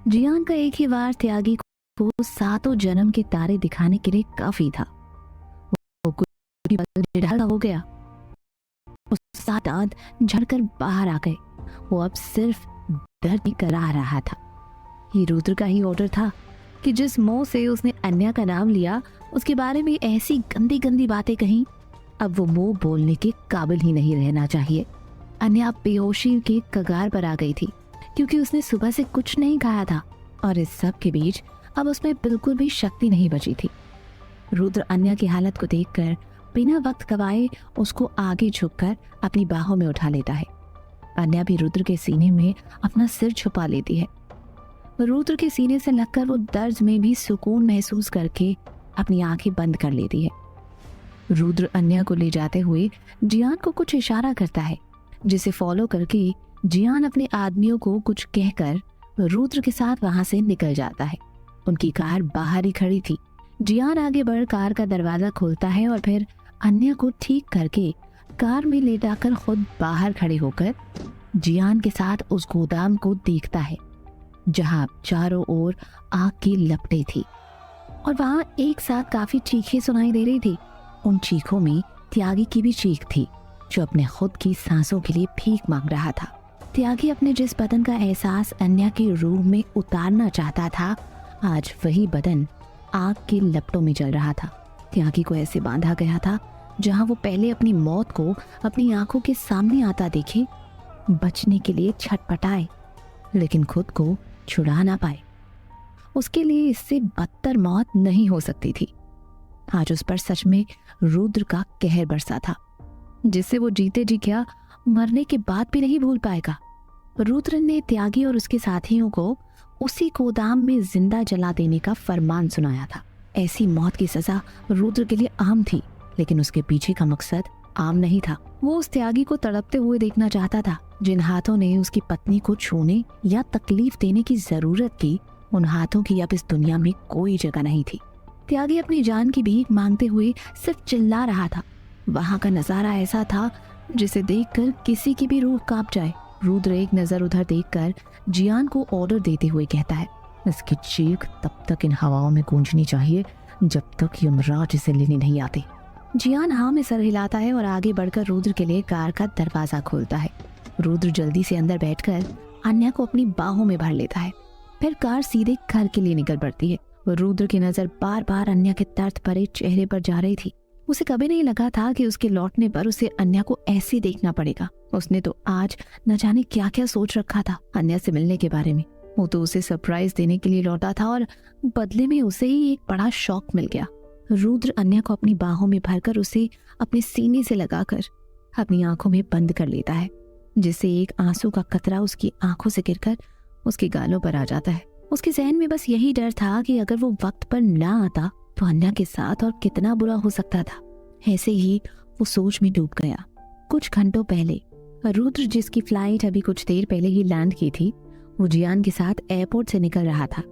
जियान का एक ही वार त्यागी को सातों जन्म के तारे दिखाने के लिए काफी था। वो कुछ ही पल ढला हो गया। वो सात दांत झड़कर बाहर आ गए। वो अब सिर्फ दर्द ही करा रहा था। ये रुद्र का ही ऑर्डर था कि जिस मुंह से उसने अन्या का नाम लिया, उसके बारे में ऐसी गंदी गंदी बातें कही, अब वो मुंह बोलने के काबिल ही नहीं रहना चाहिए। अन्या बेहोशी के कगार पर आ गई थी क्योंकि उसने सुबह से कुछ नहीं खाया था और इस सब के बीच अब उसमें बिल्कुल भी शक्ति नहीं बची थी। रुद्र अन्या की हालत को देखकर बिना वक्त गवाए उसको आगे झुककर अपनी बाहों में उठा लेता है। अन्या भी रुद्र के सीने में अपना सिर छुपा लेती है। रुद्र के सीने से लगकर वो दर्द में भी सुकून महसूस करके अपनी आंखें बंद कर लेती है। रुद्र अन्या को ले जाते हुए जियान को कुछ इशारा करता है, जिसे फॉलो करके जियान अपने आदमियों को कुछ कहकर रुद्र के साथ वहां से निकल जाता है। उनकी कार बाहर ही खड़ी थी। जियान आगे बढ़ कार का दरवाजा खोलता है और फिर अन्या को ठीक करके कार में ले जाकर खुद बाहर खड़े होकर जियान के साथ उस गोदाम को देखता है जहां चारों ओर आग की लपटें थी और वहां एक साथ काफी चीखें सुनाई दे रही थी। उन चीखों में त्यागी की भी चीख थी, जो अपने खुद की सांसों के लिए भीख मांग रहा था। त्यागी अपने जिस बदन का एहसास अन्या की रूह में उतारना चाहता था, आज वही बदन आग की लपटों में जल रहा था। त्यागी को ऐसे बांधा गया था जहां वो पहले अपनी मौत को अपनी आंखों के सामने आता देखे, बचने के लिए छटपटाए, लेकिन खुद को छुड़ा ना पाए। उसके लिए इससे बदतर मौत नहीं हो सकती थी। आज उस पर सच में रुद्र का कहर बरसा था, जिससे वो जीते जी क्या मरने के बाद भी नहीं भूल पाएगा। रुद्र ने त्यागी और उसके साथियों को उसी गोदाम में जिंदा जला देने का फरमान सुनाया था। ऐसी मौत की सजा रुद्र के लिए आम थी, लेकिन उसके पीछे का मकसद आम नहीं था। वो उस त्यागी को तड़पते हुए देखना चाहता था, जिन हाथों ने उसकी पत्नी को छूने या तकलीफ देने की जरूरत की, उन हाथों की अब इस दुनिया में कोई जगह नहीं थी। त्यागी अपनी जान की भीख मांगते हुए सिर्फ चिल्ला रहा था। वहां का नजारा ऐसा था जिसे देखकर किसी की भी रूह कांप जाए। रुद्र एक नजर उधर देखकर जियान को ऑर्डर देते हुए कहता है, इसकी चीख तब तक इन हवाओं में गूंजनी चाहिए जब तक यमराज इसे लेने नहीं आते। जियान हाँ में सर हिलाता है और आगे बढ़कर रुद्र के लिए कार का दरवाजा खोलता है। रुद्र जल्दी से अंदर बैठकर अन्या को अपनी बाहों में भर लेता है। फिर कार सीधे घर के लिए निकल पड़ती है। रुद्र की नजर बार बार अन्या के दर्द भरे चेहरे पर जा रही थी। उसे कभी नहीं लगा था कि उसके लौटने पर उसे अन्या को ऐसे देखना पड़ेगा। उसने तो आज न जाने क्या क्या सोच रखा था अन्या से मिलने के बारे में। वो तो उसे सरप्राइज देने के लिए लौटा था और बदले में उसे ही एक बड़ा शौक मिल गया। रुद्र अन्या को अपनी बाहों में भरकर उसे अपने सीने से लगाकर अपनी आंखों में बंद कर लेता है, जिससे एक आंसू का कतरा उसकी आंखों से गिरकर उसके गालों पर आ जाता है। उसके जहन में बस यही डर था कि अगर वो वक्त पर ना आता तो अन्या के साथ और कितना बुरा हो सकता था। ऐसे ही वो सोच में डूब गया। कुछ घंटों पहले रुद्र, जिसकी फ्लाइट अभी कुछ देर पहले ही लैंड की थी, वो जियान के साथ एयरपोर्ट से निकल रहा था।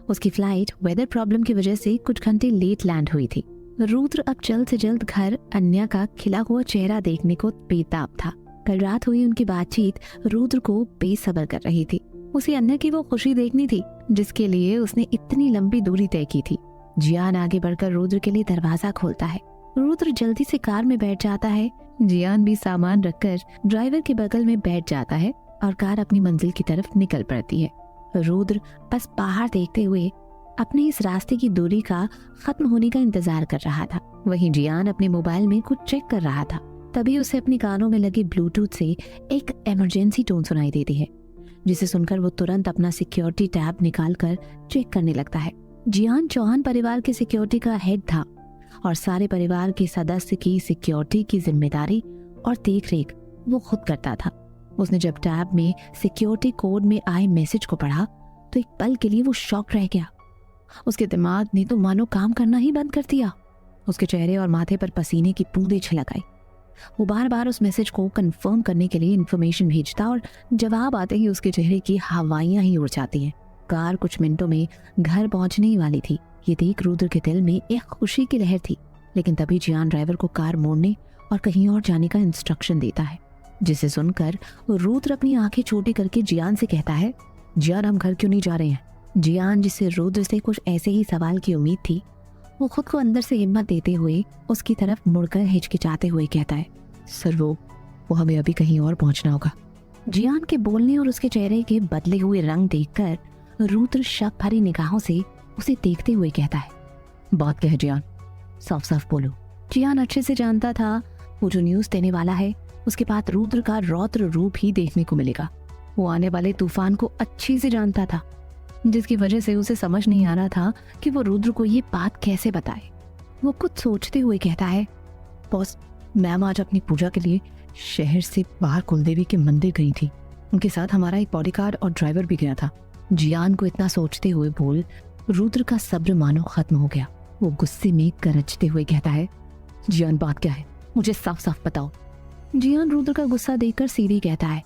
उसकी फ्लाइट वेदर प्रॉब्लम की वजह से कुछ घंटे लेट लैंड हुई थी। रुद्र अब जल्द से जल्द घर अन्या का खिला हुआ चेहरा देखने को बेताब था। कल रात हुई उनकी बातचीत रुद्र को बेसब्र कर रही थी। उसे अन्या की वो खुशी देखनी थी जिसके लिए उसने इतनी लंबी दूरी तय की थी। जियान आगे बढ़कर रुद्र के लिए दरवाजा खोलता है। रुद्र जल्दी से कार में बैठ जाता है। जियान भी सामान रखकर ड्राइवर के बगल में बैठ जाता है और कार अपनी मंजिल की तरफ निकल पड़ती है। रुद्र बस बाहर देखते हुए अपने इस रास्ते की दूरी का खत्म होने का इंतजार कर रहा था। वहीं जियान अपने मोबाइल में कुछ चेक कर रहा था। तभी उसे अपनी कानों में लगी ब्लूटूथ से एक इमरजेंसी टोन सुनाई देती है, जिसे सुनकर वो तुरंत अपना सिक्योरिटी टैब निकालकर चेक करने लगता है। जियान चौहान परिवार के सिक्योरिटी का हेड था और सारे परिवार के सदस्य की सिक्योरिटी की जिम्मेदारी और देखरेख वो खुद करता था। उसने जब टैब में सिक्योरिटी कोड में आए मैसेज को पढ़ा तो एक पल के लिए वो शॉक रह गया। उसके दिमाग ने तो मानो काम करना ही बंद कर दिया। उसके चेहरे और माथे पर पसीने की बूंदें छलक आई। वो बार बार उस मैसेज को कंफर्म करने के लिए इन्फॉर्मेशन भेजता और जवाब आते ही उसके चेहरे की हवाइयां ही उड़ जाती हैं। कार कुछ मिनटों में घर पहुंचने ही वाली थी। ये देख रुद्र के दिल में एक खुशी की लहर थी, लेकिन तभी जियान ड्राइवर को कार मोड़ने और कहीं और जाने का इंस्ट्रक्शन देता है, जिसे सुनकर रुद्र अपनी आंखें छोटी करके जियान से कहता है, जियान हम घर क्यों नहीं जा रहे हैं? जियान, जिसे रुद्र से कुछ ऐसे ही सवाल की उम्मीद थी, वो खुद को अंदर से हिम्मत देते हुए उसकी तरफ मुड़कर हिचकिचाते हुए कहता है, सर वो हमें अभी कहीं और पहुंचना होगा। जियान के बोलने और उसके चेहरे के बदले हुए रंग देखकर रुद्र शक भरी निगाहों से उसे देखते हुए कहता है, बात क्या है जियान, साफ साफ बोलो। जियान अच्छे से जानता था वो जो न्यूज़ देने वाला है उसके बाद रुद्र का रौद्र रूप ही देखने को मिलेगा। वो आने वाले तूफान को अच्छी से जानता था, जिसकी वजह से उसे समझ नहीं आ रहा था कि वो रुद्र को ये बात कैसे बताए। वो कुछ सोचते हुए कहता है, बॉस, मैम आज अपनी पूजा के लिए शहर से बाहर कुलदेवी के मंदिर गई थी। उनके साथ हमारा एक बॉडीगार्ड और ड्राइवर भी गया था। जियान को इतना सोचते हुए बोल रुद्र का सब्र मानो खत्म हो गया। वो गुस्से में गरजते हुए कहता है, जियान बात क्या है, मुझे साफ साफ बताओ। जियान रुद्र का गुस्सा देखकर सीधे कहता है,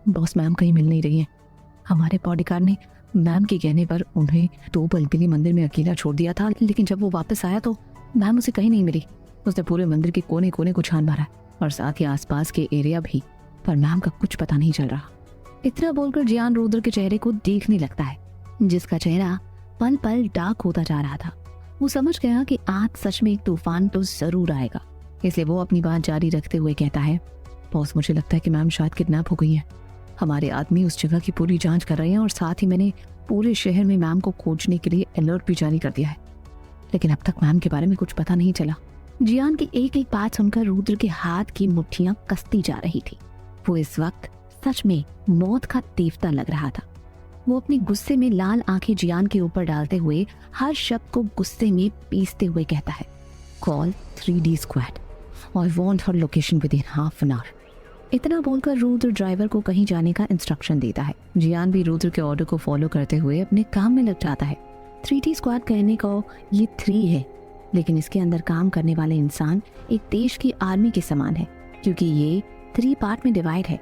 बॉस मैम कहीं मिल नहीं रही है। हमारे बॉडीगार्ड ने मैम के कहने पर उन्हें 2 पल के लिए मंदिर में अकेला छोड़ दिया था, लेकिन जब वो वापस आया तो मैम उसे कहीं नहीं मिली। उसने पूरे मंदिर के कोने कोने को छान मारा और साथ ही आसपास के एरिया भी, पर मैम का कुछ पता नहीं चल रहा। इतना बोलकर जियान रुद्र के चेहरे को देखने लगता है, जिसका चेहरा पल पल डार्क होता जा रहा था। वो समझ गया कि आज सच में एक तूफान तो जरूर आएगा, इसलिए वो अपनी बात जारी रखते हुए कहता है, बॉस मुझे लगता है कि मैम शायद किडनैप हो गई है। हमारे आदमी उस जगह की पूरी जांच कर रहे हैं और साथ ही मैंने पूरे शहर में मैम को खोजने के लिए अलर्ट भी जारी कर दिया है, लेकिन अब तक मैम के बारे में कुछ पता नहीं चला। जियान की एक एक बात सुनकर रुद्र के हाथ की मुट्ठियां कसती जा रही थी। वो इस वक्त सच में मौत का देवता लग रहा था। वो अपनी गुस्से में लाल आंखें जियान के ऊपर डालते हुए हर शब्द को गुस्से में पीसते हुए कहता है, call 3D squad, I want her location with in half an hour. इतना बोलकर रुद्र ड्राइवर को कहीं जाने का इंस्ट्रक्शन देता है। जियान भी रुद्र के ऑर्डर को फॉलो करते हुए अपने काम में लग जाता है। 3D स्क्वाड कहने को ये 3 है, लेकिन इसके अंदर काम करने वाले इंसान एक देश की आर्मी के समान है, क्योंकि ये 3 पार्ट में डिवाइड है।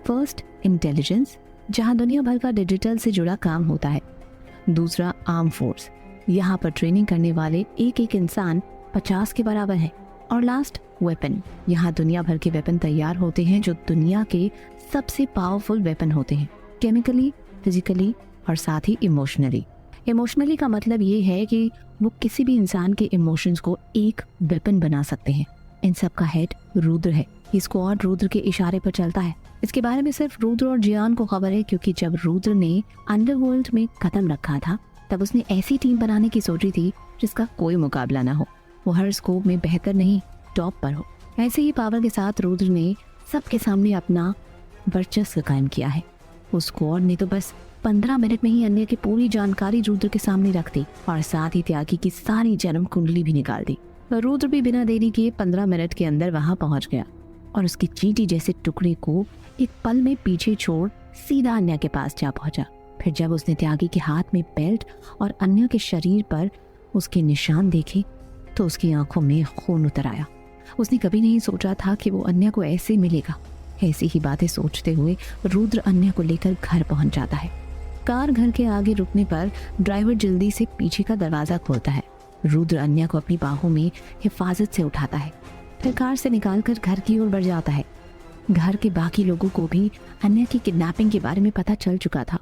फर्स्ट, इंटेलिजेंस, जहां दुनिया भर का डिजिटल से जुड़ा काम होता है। दूसरा, आर्म फोर्स, यहाँ पर ट्रेनिंग करने वाले एक एक इंसान 50 के बराबर है। और लास्ट, वेपन, यहाँ दुनिया भर के वेपन तैयार होते हैं जो दुनिया के सबसे पावरफुल वेपन होते हैं, केमिकली, फिजिकली और साथ ही इमोशनली। इमोशनली का मतलब ये है कि वो किसी भी इंसान के इमोशंस को एक वेपन बना सकते हैं। इन सब का हेड रुद्र है। ये स्क्वाड रुद्र के इशारे पर चलता है। इसके बारे में सिर्फ रुद्र और जियान को खबर है, क्योंकि जब रुद्र ने अंडरवर्ल्ड में कदम रखा था तब उसने ऐसी टीम बनाने की सोची थी जिसका कोई मुकाबला ना हो। वो हर स्कोप में बेहतर नहीं, टॉप पर हो। ऐसे ही पावर के साथ रुद्र ने सबके सामने अपना वर्चस्व कायम किया है। उस स्क्वाड ने तो बस 15 मिनट में ही अन्य की पूरी जानकारी रुद्र के सामने रख दी और साथ ही त्यागी की सारी जन्म कुंडली भी निकाल दी। रुद्र भी बिना देरी किए 15 मिनट के अंदर वहां पहुंच गया और उसकी चींटी जैसे टुकड़े को एक पल में पीछे छोड़ सीधा अन्य के पास जा पहुंचा। फिर जब उसने त्यागी के हाथ में बेल्ट और अन्य के शरीर पर उसके निशान देखे तो उसकी आंखों में खून उतर आया। उसने कभी नहीं सोचा था कि वो अन्य को ऐसे मिलेगा। ऐसी ही बातें सोचते हुए रुद्र अन्य को लेकर घर पहुंच जाता है। कार घर के आगे रुकने पर ड्राइवर जल्दी से पीछे का दरवाजा खोलता है। रुद्र अन्य को अपनी बाहों में हिफाजत से उठाता है, फिर कार से निकालकर घर की ओर बढ़ जाता है। घर के बाकी लोगों को भी अन्य की किडनैपिंग के बारे में पता चल चुका था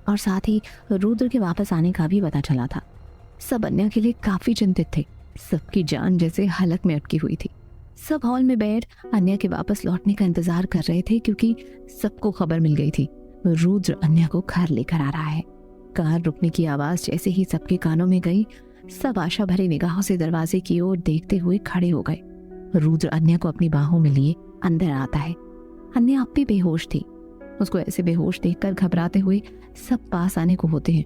और साथ ही रुद्र के वापस आने का भी पता चला था। सब अन्य के लिए काफी चिंतित थे। सबकी जान जैसे हलक में अटकी हुई थी। सब हॉल में बैठ अन्य के वापस लौटने का इंतजार कर रहे थे, क्योंकि सबको खबर मिल गई थी रुद्र अन्य को घर लेकर आ रहा है। कार रुकने की आवाज जैसे ही सबके कानों में गई, सब आशा भरी निगाहों से दरवाजे की ओर देखते हुए खड़े हो गए। रुद्र अन्य को अपनी बाहों में लिए अंदर आता है। अन्य अब भी बेहोश थी। उसको ऐसे बेहोश देखकर घबराते हुए सब पास आने को होते हैं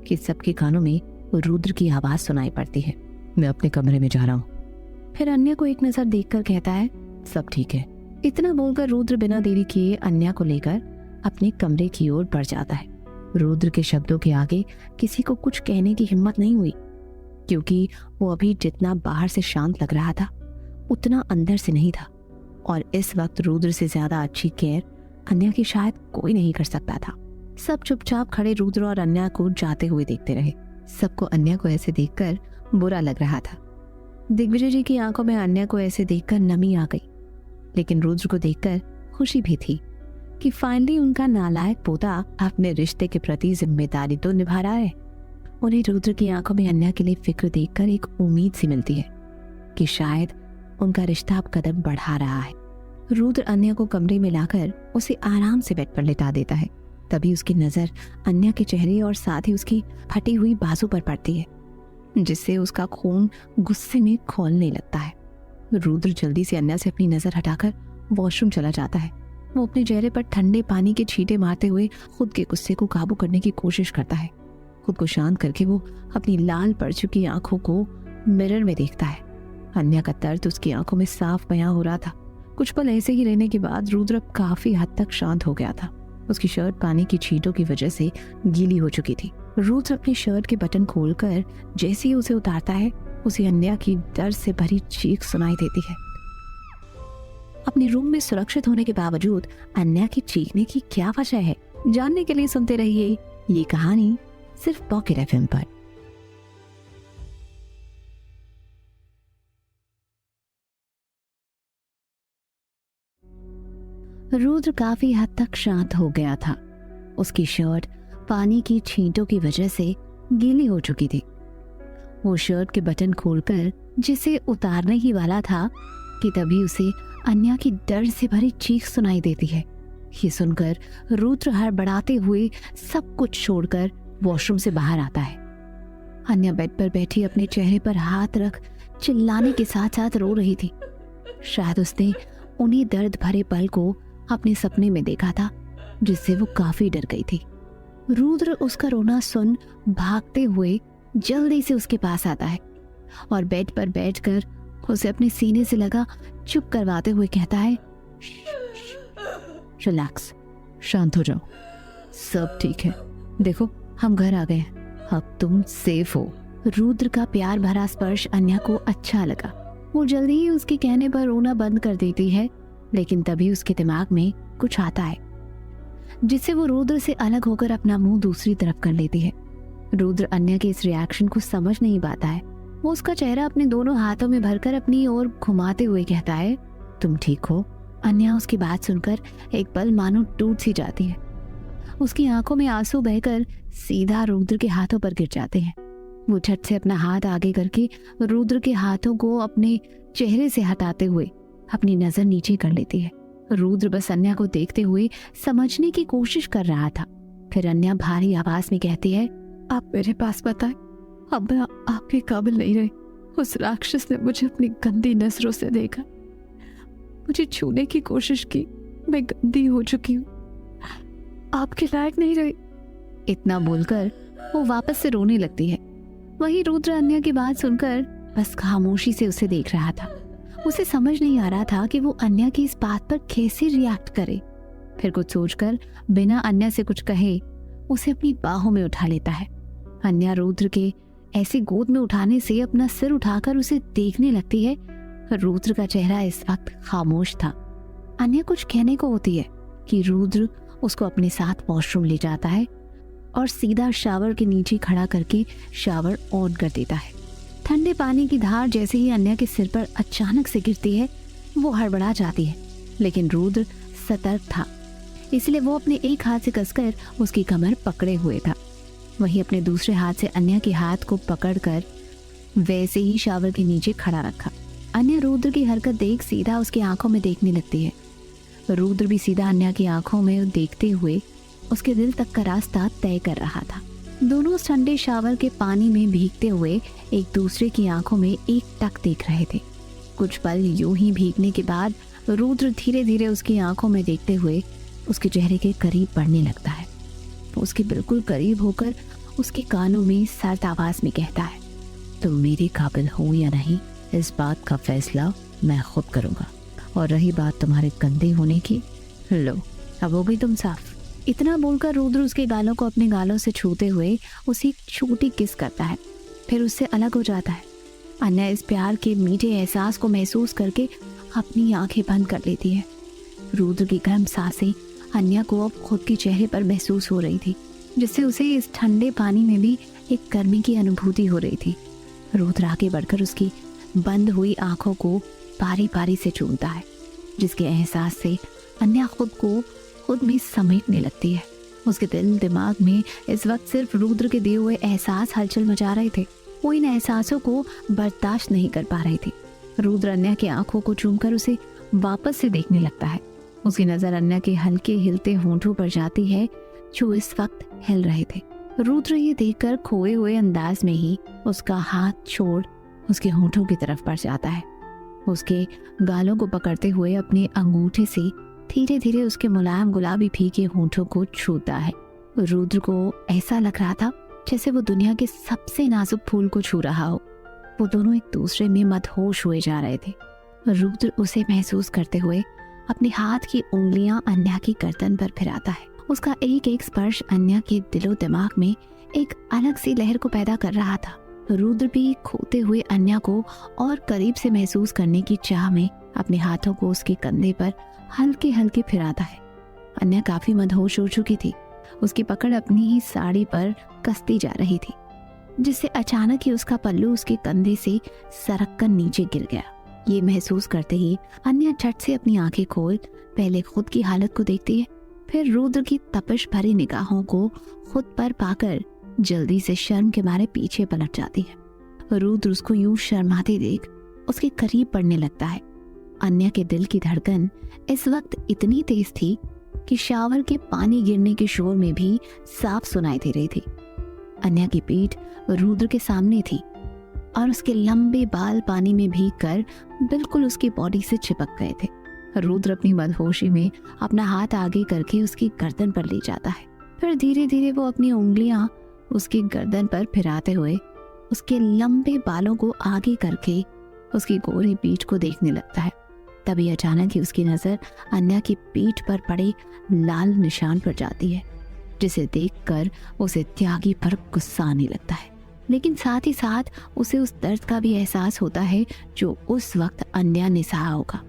कि सबके कानों में रुद्र की आवाज सुनाई पड़ती है, मैं अपने कमरे में जा रहा हूँ। फिर अन्य को एक नजर देखकर कहता है, सब ठीक है। इतना बोलकर रुद्र बिना देरी किए अन्य को लेकर अपने कमरे की ओर बढ़ जाता है। रुद्र के शब्दों के आगे किसी को कुछ कहने की हिम्मत नहीं हुई, क्योंकि वो अभी जितना बाहर से शांत लग रहा था उतना अंदर से नहीं था। और इस वक्त रुद्र से ज्यादा अच्छी केयर अन्य की शायद कोई नहीं कर सकता था। सब चुपचाप खड़े रुद्र और अन्य को जाते हुए देखते रहे। सबको अन्य को ऐसे देखकर बुरा लग रहा था। दिग्विजय जी की आंखों में अन्य को ऐसे देखकर नमी आ गई, लेकिन रुद्र को देखकर खुशी भी थी कि फाइनली उनका नालायक पोता अपने रिश्ते के प्रति जिम्मेदारी तो निभा रहा है। उन्हें रुद्र की आंखों में अन्या के लिए फिक्र देखकर एक उम्मीद सी मिलती है कि शायद उनका रिश्ता अब कदम बढ़ा रहा है। रुद्र अन्या को कमरे में लाकर उसे आराम से बेड पर लिटा देता है। तभी उसकी नजर अन्या के चेहरे और साथ ही उसकी फटी हुई बाजू पर पड़ती है, जिससे उसका खून गुस्से में खौलने लगता है। रुद्र जल्दी से अन्या से अपनी नजर हटाकर वॉशरूम चला जाता है। वो अपने चेहरे पर ठंडे पानी के छींटे मारते हुए खुद के गुस्से को काबू करने की कोशिश करता है। खुद को शांत करके वो अपनी लाल पड़ चुकी आंखों को मिरर में देखता है। अन्या का दर्द उसकी आंखों में साफ बयां हो रहा था। कुछ पल ऐसे ही रहने के बाद रुद्र अब काफी हद तक शांत हो गया था। उसकी शर्ट पानी की छींटों की वजह से गीली हो चुकी थी। रुद्र अपनी शर्ट के बटन खोलकर जैसे ही उसे उतारता है, उसे अन्या की दर्द से भरी चीख सुनाई देती है। अपने रूम में सुरक्षित होने के बावजूद अन्या की चीखने की क्या वजह है, जानने के लिए सुनते रहिए ये कहानी सिर्फ पॉकेट एफएम पर। रुद्र काफी हद तक शांत हो गया था। उसकी शर्ट पानी की छींटों की वजह से गीली हो चुकी थी। वो शर्ट के बटन खोलकर जिसे उतारने ही वाला था कि तभी उसे अन्या की दर्द से भरी चीख सुनाई देती है। ये सुनकर रुद्र हड़बड़ाते हुए सब कुछ छोड़कर वॉशरूम से बाहर आता है। अन्या बेड पर बैठी अपने चेहरे पर हाथ रख चिल्लाने के साथ साथ रो रही थी। शायद उसने उन्हीं दर्द भरे पल को अपने सपने में देखा था, जिससे वो काफी डर गई थी। रुद्र उसका रोना सुन भागते हुए जल्दी से उसके पास आता है और बेड पर बैठकर उसे अपने सीने से लगा चुप करवाते हुए कहता है, रिलैक्स, शांत हो जाओ, सब ठीक है, देखो हम घर आ गए हैं, अब तुम सेफ हो। रुद्र का प्यार भरा स्पर्श अन्या को अच्छा लगा। वो जल्दी ही उसके कहने पर रोना बंद कर देती है, लेकिन तभी उसके दिमाग में कुछ आता है जिससे वो रुद्र से अलग होकर अपना मुंह दूसरी तरफ कर लेती है। रुद्र अन्या के इस रिएक्शन को समझ नहीं पाता है। वो उसका चेहरा अपने दोनों हाथों में भरकर अपनी ओर घुमाते हुए कहता है, तुम ठीक हो? अन्या उसकी बात सुनकर एक पल मानो टूट सी जाती है। उसकी आंखों में आंसू बहकर सीधा रुद्र के हाथों पर गिर जाते हैं। वो झट से अपना हाथ आगे करके रुद्र के हाथों को अपने चेहरे से हटाते हुए अपनी नजर नीचे कर लेती है। रुद्र बस अन्या को देखते हुए समझने की कोशिश कर रहा था। फिर अन्या भारी आवाज में कहती है, आप मेरे पास बताएं, अब मैं आपके काबिल नहीं रही। उस राक्षस ने मुझे अपनी गंदी नजरों से देखा, मुझे छूने की कोशिश की, मैं गंदी हो चुकी हूँ, आपके लायक नहीं रही। इतना बोलकर वो वापस से रोने लगती है। वहीं रुद्र अन्या की बात सुनकर बस खामोशी से उसे देख रहा था। उसे समझ नहीं आ रहा था कि वो अन्या की इस बात पर कैसे रिएक्ट करे। फिर कुछ सोचकर बिना अन्या से कुछ कहे उसे अपनी बाहों में उठा लेता है। अन्या रुद्र के ऐसे गोद में उठाने से अपना सिर उठाकर उसे देखने लगती है। रुद्र का चेहरा इस वक्त खामोश था। अन्या कुछ कहने को होती है कि रुद्र उसको अपने साथ वॉशरूम ले जाता है और सीधा शावर के नीचे खड़ा करके शावर ऑन कर देता है। ठंडे पानी की धार जैसे ही अन्या के सिर पर अचानक से गिरती है, वो हड़बड़ा जाती है, लेकिन रुद्र सतर्क था, इसलिए वो अपने एक हाथ से कसकर उसकी कमर पकड़े हुए था। वहीं अपने दूसरे हाथ से अन्या के हाथ को पकड़कर वैसे ही शावर के नीचे खड़ा रखा। अन्या रुद्र की हरकत देख सीधा उसकी आंखों में देखने लगती है। रुद्र भी सीधा अन्या की आंखों में देखते हुए उसके दिल तक का रास्ता तय कर रहा था। दोनों ठंडे शावर के पानी में भीगते हुए एक दूसरे की आंखों में एक टक देख रहे थे। कुछ पल यूं ही भीगने के बाद रुद्र धीरे धीरे उसकी आंखों में देखते हुए उसके चेहरे के करीब बढ़ने लगता है। उसके बिल्कुल करीब होकर उसके कानों में सर्द आवाज में कहता है, तुम मेरे काबिल हो या नहीं, इस बात का फैसला मैं खुद करूंगा, और रही बात तुम्हारे गंदे होने की, लो अब हो गई तुम साफ। इतना बोलकर रुद्र उसके गालों को अपने गालों से छूते हुए उसे एक छोटी किस करता है, फिर उससे अलग हो जाता है। अन्या इस प्यार के मीठे एहसास को महसूस करके अपनी आंखें बंद कर लेती है। रुद्र की गर्म सांसें अन्या को अब खुद के चेहरे पर महसूस हो रही थी, जिससे उसे इस ठंडे पानी में भी एक गर्मी की अनुभूति हो रही थी। रुद्र आगे बढ़कर उसकी बंद हुई आंखों को बारी बारी से चूमता है, जिसके एहसास से अन्या खुद को खुद भी समेटने लगती है। उसके दिल दिमाग में इस वक्त सिर्फ रुद्र के दिए हुए एहसास हलचल मचा रहे थे। वो इन एहसासों को बर्दाश्त नहीं कर पा रही थी। रुद्र अन्या की आंखों को चूमकर उसे वापस से देखने लगता है। उसकी नजर अन्या के हल्के हिलते होंठों पर जाती है जो इस वक्त हिल रहे थे। रुद्र ये देखकर खोए हुए अंदाज में ही उसका हाथ छोड़ उसके होंठों की तरफ बढ़ जाता है। उसके गालों को पकड़ते हुए अपने अंगूठे से धीरे धीरे उसके मुलायम गुलाबी फीके होंठों को छूता है। रुद्र को ऐसा लग रहा था जैसे वो दुनिया के सबसे नाजुक फूल को छू रहा हो। वो दोनों एक दूसरे में मदहोश हुए जा रहे थे। रुद्र उसे महसूस करते हुए अपने हाथ की उंगलियां अन्या की गर्दन पर फिराता है। उसका एक एक स्पर्श अन्या के दिलो दिमाग में एक अलग सी लहर को पैदा कर रहा था। रुद्र भी खोते हुए अन्या को और करीब से महसूस करने की चाह में अपने हाथों को उसके कंधे पर हल्के हल्के फिराता है। अन्या काफी मदहोश हो चुकी थी। उसकी पकड़ अपनी ही साड़ी पर कसती जा रही थी, जिससे अचानक ही उसका पल्लू उसके कंधे से सरक कर नीचे गिर गया। ये महसूस करते ही अन्या झट से अपनी आंखें खोल पहले खुद की हालत को देखती है, फिर रुद्र की तपिश भरी निगाहों को खुद पर पाकर जल्दी से शर्म के मारे पीछे पलट जाती है। रुद्र उसको यूं शर्माते देख उसके करीब पड़ने लगता है। अन्या के दिल की धड़कन इस वक्त इतनी तेज थी कि शावर के पानी गिरने के शोर में भी साफ सुनाई दे रही थी। अन्या की पीठ रुद्र के सामने थी और उसके लंबे बाल पानी में भीग कर बिल्कुल उसकी बॉडी से चिपक गए थे। रुद्र अपनी मदहोशी में अपना हाथ आगे करके उसकी गर्दन पर ले जाता है। फिर धीरे धीरे वो अपनी उंगलियां उसकी गर्दन पर फिराते हुए उसके लंबे बालों को आगे करके उसकी गोरी पीठ को देखने लगता है। तभी अचानक ही उसकी नजर अन्या की पीठ पर पड़े लाल निशान पर जाती है, जिसे देखकर उसे त्यागी पर गुस्सा आने लगता है। लेकिन साथ ही साथ उसे उस दर्द का भी एहसास होता है जो उस वक्त अन्या ने सहा होगा।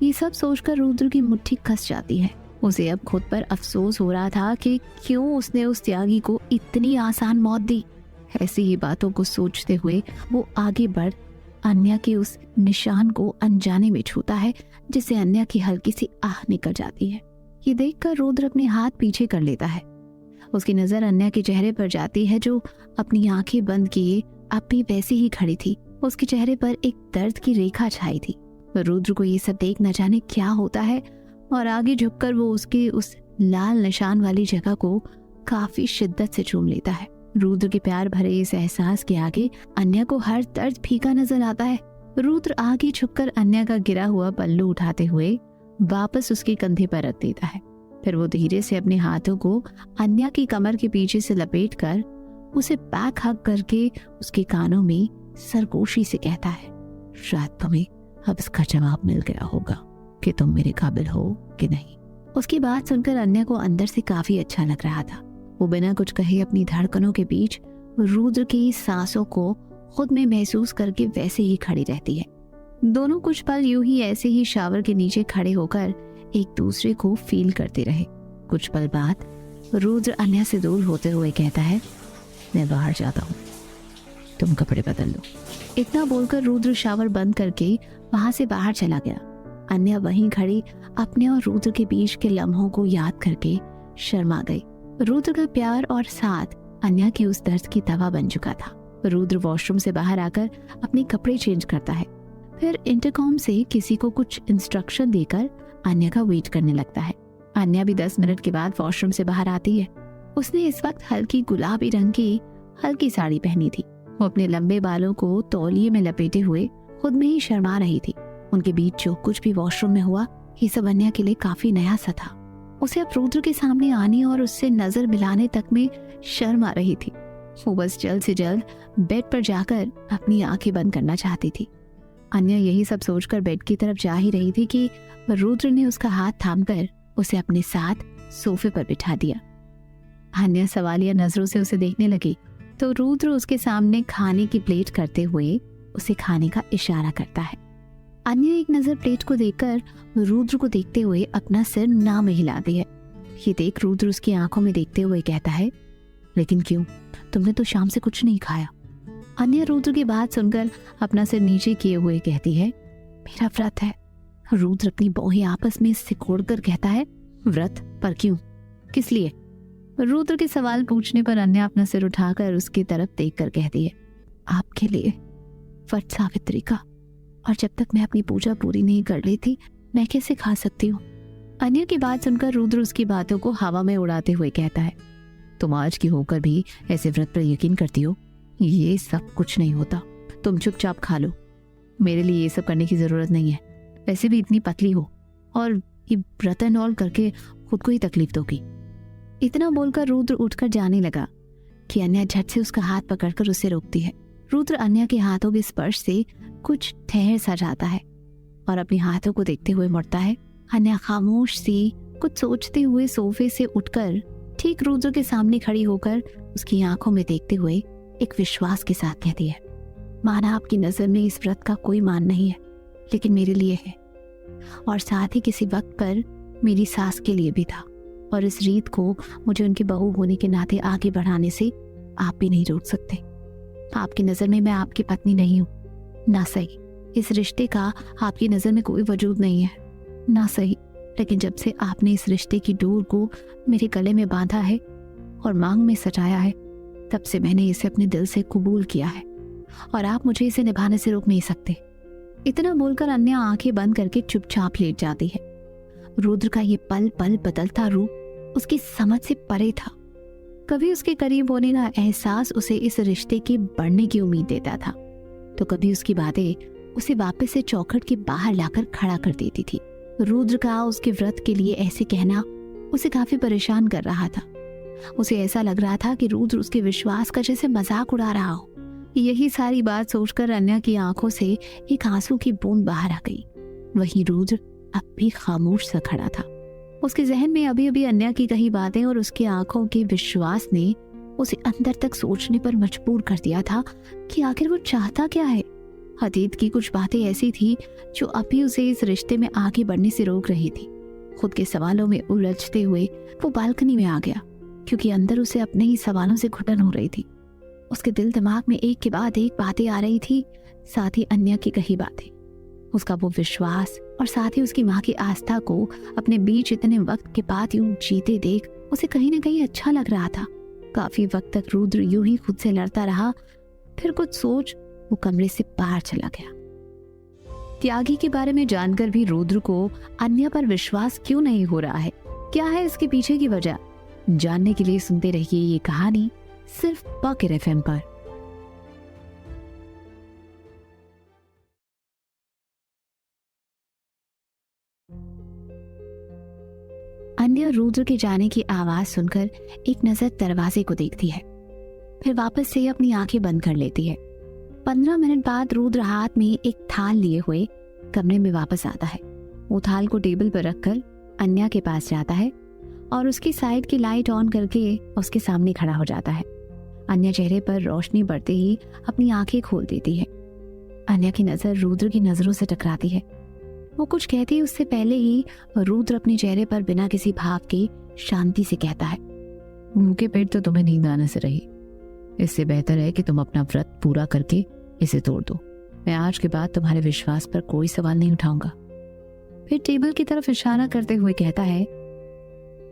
ये सब सोचकर रुद्र की मुट्ठी कस जाती है। उसे अब खुद पर अफसोस हो रहा था कि क्यों उसने उस त्यागी को इतनी आसान मौत दी। ऐसी ही बातों को सोचते हुए वो आगे बढ़ अन्या के उस निशान को अनजाने में छूता है, जिससे अन्या की हल्की सी आह निकल जाती है। ये देखकर रुद्र अपने हाथ पीछे कर लेता है। उसकी नजर अन्या के चेहरे पर जाती है जो अपनी आंखें बंद किए अब भी वैसे ही खड़ी थी। उसके चेहरे पर एक दर्द की रेखा छाई थी। रुद्र को ये सब देख न जाने क्या होता है और आगे झुककर वो उसके उस लाल निशान वाली जगह को काफी शिद्दत से चूम लेता है। रुद्र के प्यार भरे इस एहसास के आगे अन्या को हर दर्द फीका नजर आता है। रुद्र आगे झुककर अन्या का गिरा हुआ पल्लू उठाते हुए वापस उसके कंधे पर रख देता है। फिर वो धीरे से अपने हाथों को अन्या की कमर के पीछे से लपेटकर उसे बैक हग करके उसके कानों में सरगोशी से कहता है, शायद तुम्हें अब इसका जवाब मिल गया होगा कि तुम मेरे काबिल हो कि नहीं। उसकी बात सुनकर अन्या को अंदर से काफी अच्छा लग रहा था। वो बिना कुछ कहे अपनी धड़कनों के बीच रुद्र की सांसों को खुद में महसूस करके वैसे ही खड़ी रहती है। दोनों कुछ पल यूं ही ऐसे ही शावर के नीचे खड़े होकर एक दूसरे को फील करते रहे। कुछ पल बाद रुद्र अन्या से दूर होते हुए कहता है, मैं बाहर जाता हूँ, तुम कपड़े बदल लो। इतना बोलकर रुद्र शावर बंद करके वहां से बाहर चला गया। अन्या वहीं खड़ी अपने और रुद्र के बीच के लम्हों को याद करके शर्मा गई। रुद्र का प्यार और साथ अन्या की उस दर्द की दवा बन चुका था। रुद्र वॉशरूम से बाहर आकर अपने कपड़े चेंज करता है, फिर इंटरकॉम से किसी को कुछ इंस्ट्रक्शन देकर अन्या का वेट करने लगता है। अन्या भी 10 मिनट के बाद वॉशरूम से बाहर आती है। उसने इस वक्त हल्की गुलाबी रंग की हल्की साड़ी पहनी थी। वो अपने लंबे बालों को तौलिए में लपेटे हुए खुद में ही शर्मा रही थी। उनके बीच जो कुछ भी वॉशरूम में हुआ, ये सब अन्या के लिए काफी नया सा था। उसे अब रुद्र के सामने आने और उससे नजर मिलाने तक में शर्म आ रही थी। वो बस जल्द से जल्द बेड पर जाकर अपनी आंखें बंद करना चाहती थी। अन्या यही सब सोचकर बेड की तरफ जा ही रही थी कि रुद्र ने उसका हाथ थामकर उसे अपने साथ सोफे पर बिठा दिया। अन्या सवालिया नजरों से उसे देखने लगी तो रुद्र उसके सामने खाने की प्लेट करते हुए उसे खाने का इशारा करता है। अन्या एक नजर प्लेट को देखकर रुद्र को देखते हुए अपना सिर ना में हिलाती है। ये देख रुद्र उसकी आंखों में देखते हुए कहता है, लेकिन क्यों, तुमने तो शाम से कुछ नहीं खाया। अन्या रुद्र की बात सुनकर अपना सिर नीचे किए हुए कहती है, मेरा व्रत है। रुद्र अपनी बाहें आपस में सिकोड़कर कहता है, व्रत पर क्यों, किस लिए? रुद्र के सवाल पूछने पर अन्या अपना सिर उठाकर उसकी तरफ देखकर कहती है, आपके लिए वट सावित्री का, और जब तक मैं अपनी पूजा पूरी नहीं कर लेती मैं कैसे खा सकती हूँ। अन्या की बात सुनकर रुद्र उसकी बातों को हवा में उड़ाते हुए कहता है, तुम आज की होकर भी ऐसे व्रत पर यकीन करती हो? ये सब कुछ नहीं होता, तुम चुपचाप खा लो, मेरे लिए ये सब करने की जरूरत नहीं है। वैसे भी इतनी पतली हो और ये व्रत एंड ऑल करके खुद को ही तकलीफ दोगी। इतना बोलकर रुद्र उठकर जाने लगा कि अन्या झट से उसका हाथ पकड़कर उसे रोकती है। रुद्र अन्या के हाथों के स्पर्श से कुछ ठहर सा जाता है और अपने हाथों को देखते हुए मुड़ता है। अन्या खामोश सी कुछ सोचते हुए सोफे से उठकर ठीक रुद्र के सामने खड़ी होकर उसकी आंखों में देखते हुए एक विश्वास के साथ कहती है, माना आपकी नजर में इस व्रत का कोई मान नहीं है, लेकिन मेरे लिए है, और साथ ही किसी वक्त पर मेरी सास के लिए भी था, और इस रीत को मुझे उनकी बहू होने के नाते आगे बढ़ाने से आप भी नहीं रोक सकते। आपकी नजर में मैं आपकी पत्नी नहीं हूँ, ना सही इस रिश्ते का आपकी नजर में कोई वजूद नहीं है, ना सही, लेकिन जब से आपने इस रिश्ते की डोर को मेरे गले में बांधा है और मांग में सजाया है, तब से मैंने इसे अपने दिल से कबूल किया है, और आप मुझे इसे निभाने से रोक नहीं सकते। इतना बोलकर अन्या आंखें बंद करके चुपचाप लेट जाती है। रुद्र का ये पल पल बदलता रूप उसकी समझ से परे था। कभी उसके करीब होने का एहसास उसे इस रिश्ते के बढ़ने की उम्मीद देता था, तो कभी उसकी बातें उसे वापस से चौखट के बाहर लाकर खड़ा कर देती थी। रुद्र का उसके व्रत के लिए ऐसे कहना उसे काफी परेशान कर रहा था। उसे ऐसा लग रहा था कि रुद्र उसके विश्वास का जैसे मजाक उड़ा रहा हो। यही सारी बात सोचकर अन्या की आंखों से एक आंसू की बूंद बाहर आ गई। वहीं रुद्र अब भी खामोश सा खड़ा था। उसके जहन में अभी अभी अन्या की कही बातें और उसकी आंखों के विश्वास ने उसे अंदर तक सोचने पर मजबूर कर दिया था कि आखिर वो चाहता क्या है। अतीत की कुछ बातें ऐसी थी जो अभी उसे इस रिश्ते में आगे बढ़ने से रोक रही थी। खुद के सवालों में उलझते हुए वो बालकनी में आ गया, क्योंकि अंदर उसे अपने ही सवालों से घुटन हो रही थी। उसके दिल दिमाग में एक के बाद एक बातें आ रही थी, साथ ही अन्या की कही बातें, उसका वो विश्वास और साथ ही उसकी माँ की आस्था को अपने बीच इतने वक्त के बाद यूं जीते देख उसे कहीं ना कहीं अच्छा लग रहा था। काफी वक्त तक रुद्र यूं ही खुद से लड़ता रहा, फिर कुछ सोच वो कमरे से बाहर चला गया। त्यागी के बारे में जानकर भी रुद्र को अन्या पर विश्वास क्यों नहीं हो रहा है, क्या है इसके पीछे की वजह, जानने के लिए सुनते रहिए ये कहानी सिर्फ पॉकेट एफएम पर। अन्या रुद्र के जाने की आवाज सुनकर एक नजर दरवाजे को देखती है, फिर वापस से अपनी आंखें बंद कर लेती है। 15 मिनट बाद रुद्र हाथ में एक थाल लिए हुए कमरे में वापस आता है। वो थाल को टेबल पर रखकर अन्या के पास जाता है और उसकी साइड की लाइट ऑन करके उसके सामने खड़ा हो जाता है। अन्या चेहरे पर रोशनी बढ़ते ही अपनी आंखें खोल देती है। अन्या की नजर रुद्र की नजरों से टकराती है। वो कुछ कहती उससे पहले ही रुद्र अपने चेहरे पर बिना किसी भाव के शांति से कहता है, भूखे पेट तो तुम्हें नींद आने से रही, इससे बेहतर है कि तुम अपना व्रत पूरा करके इसे तोड़ दो। मैं आज के बाद तुम्हारे विश्वास पर कोई सवाल नहीं उठाऊंगा। फिर टेबल की तरफ इशारा करते हुए कहता है,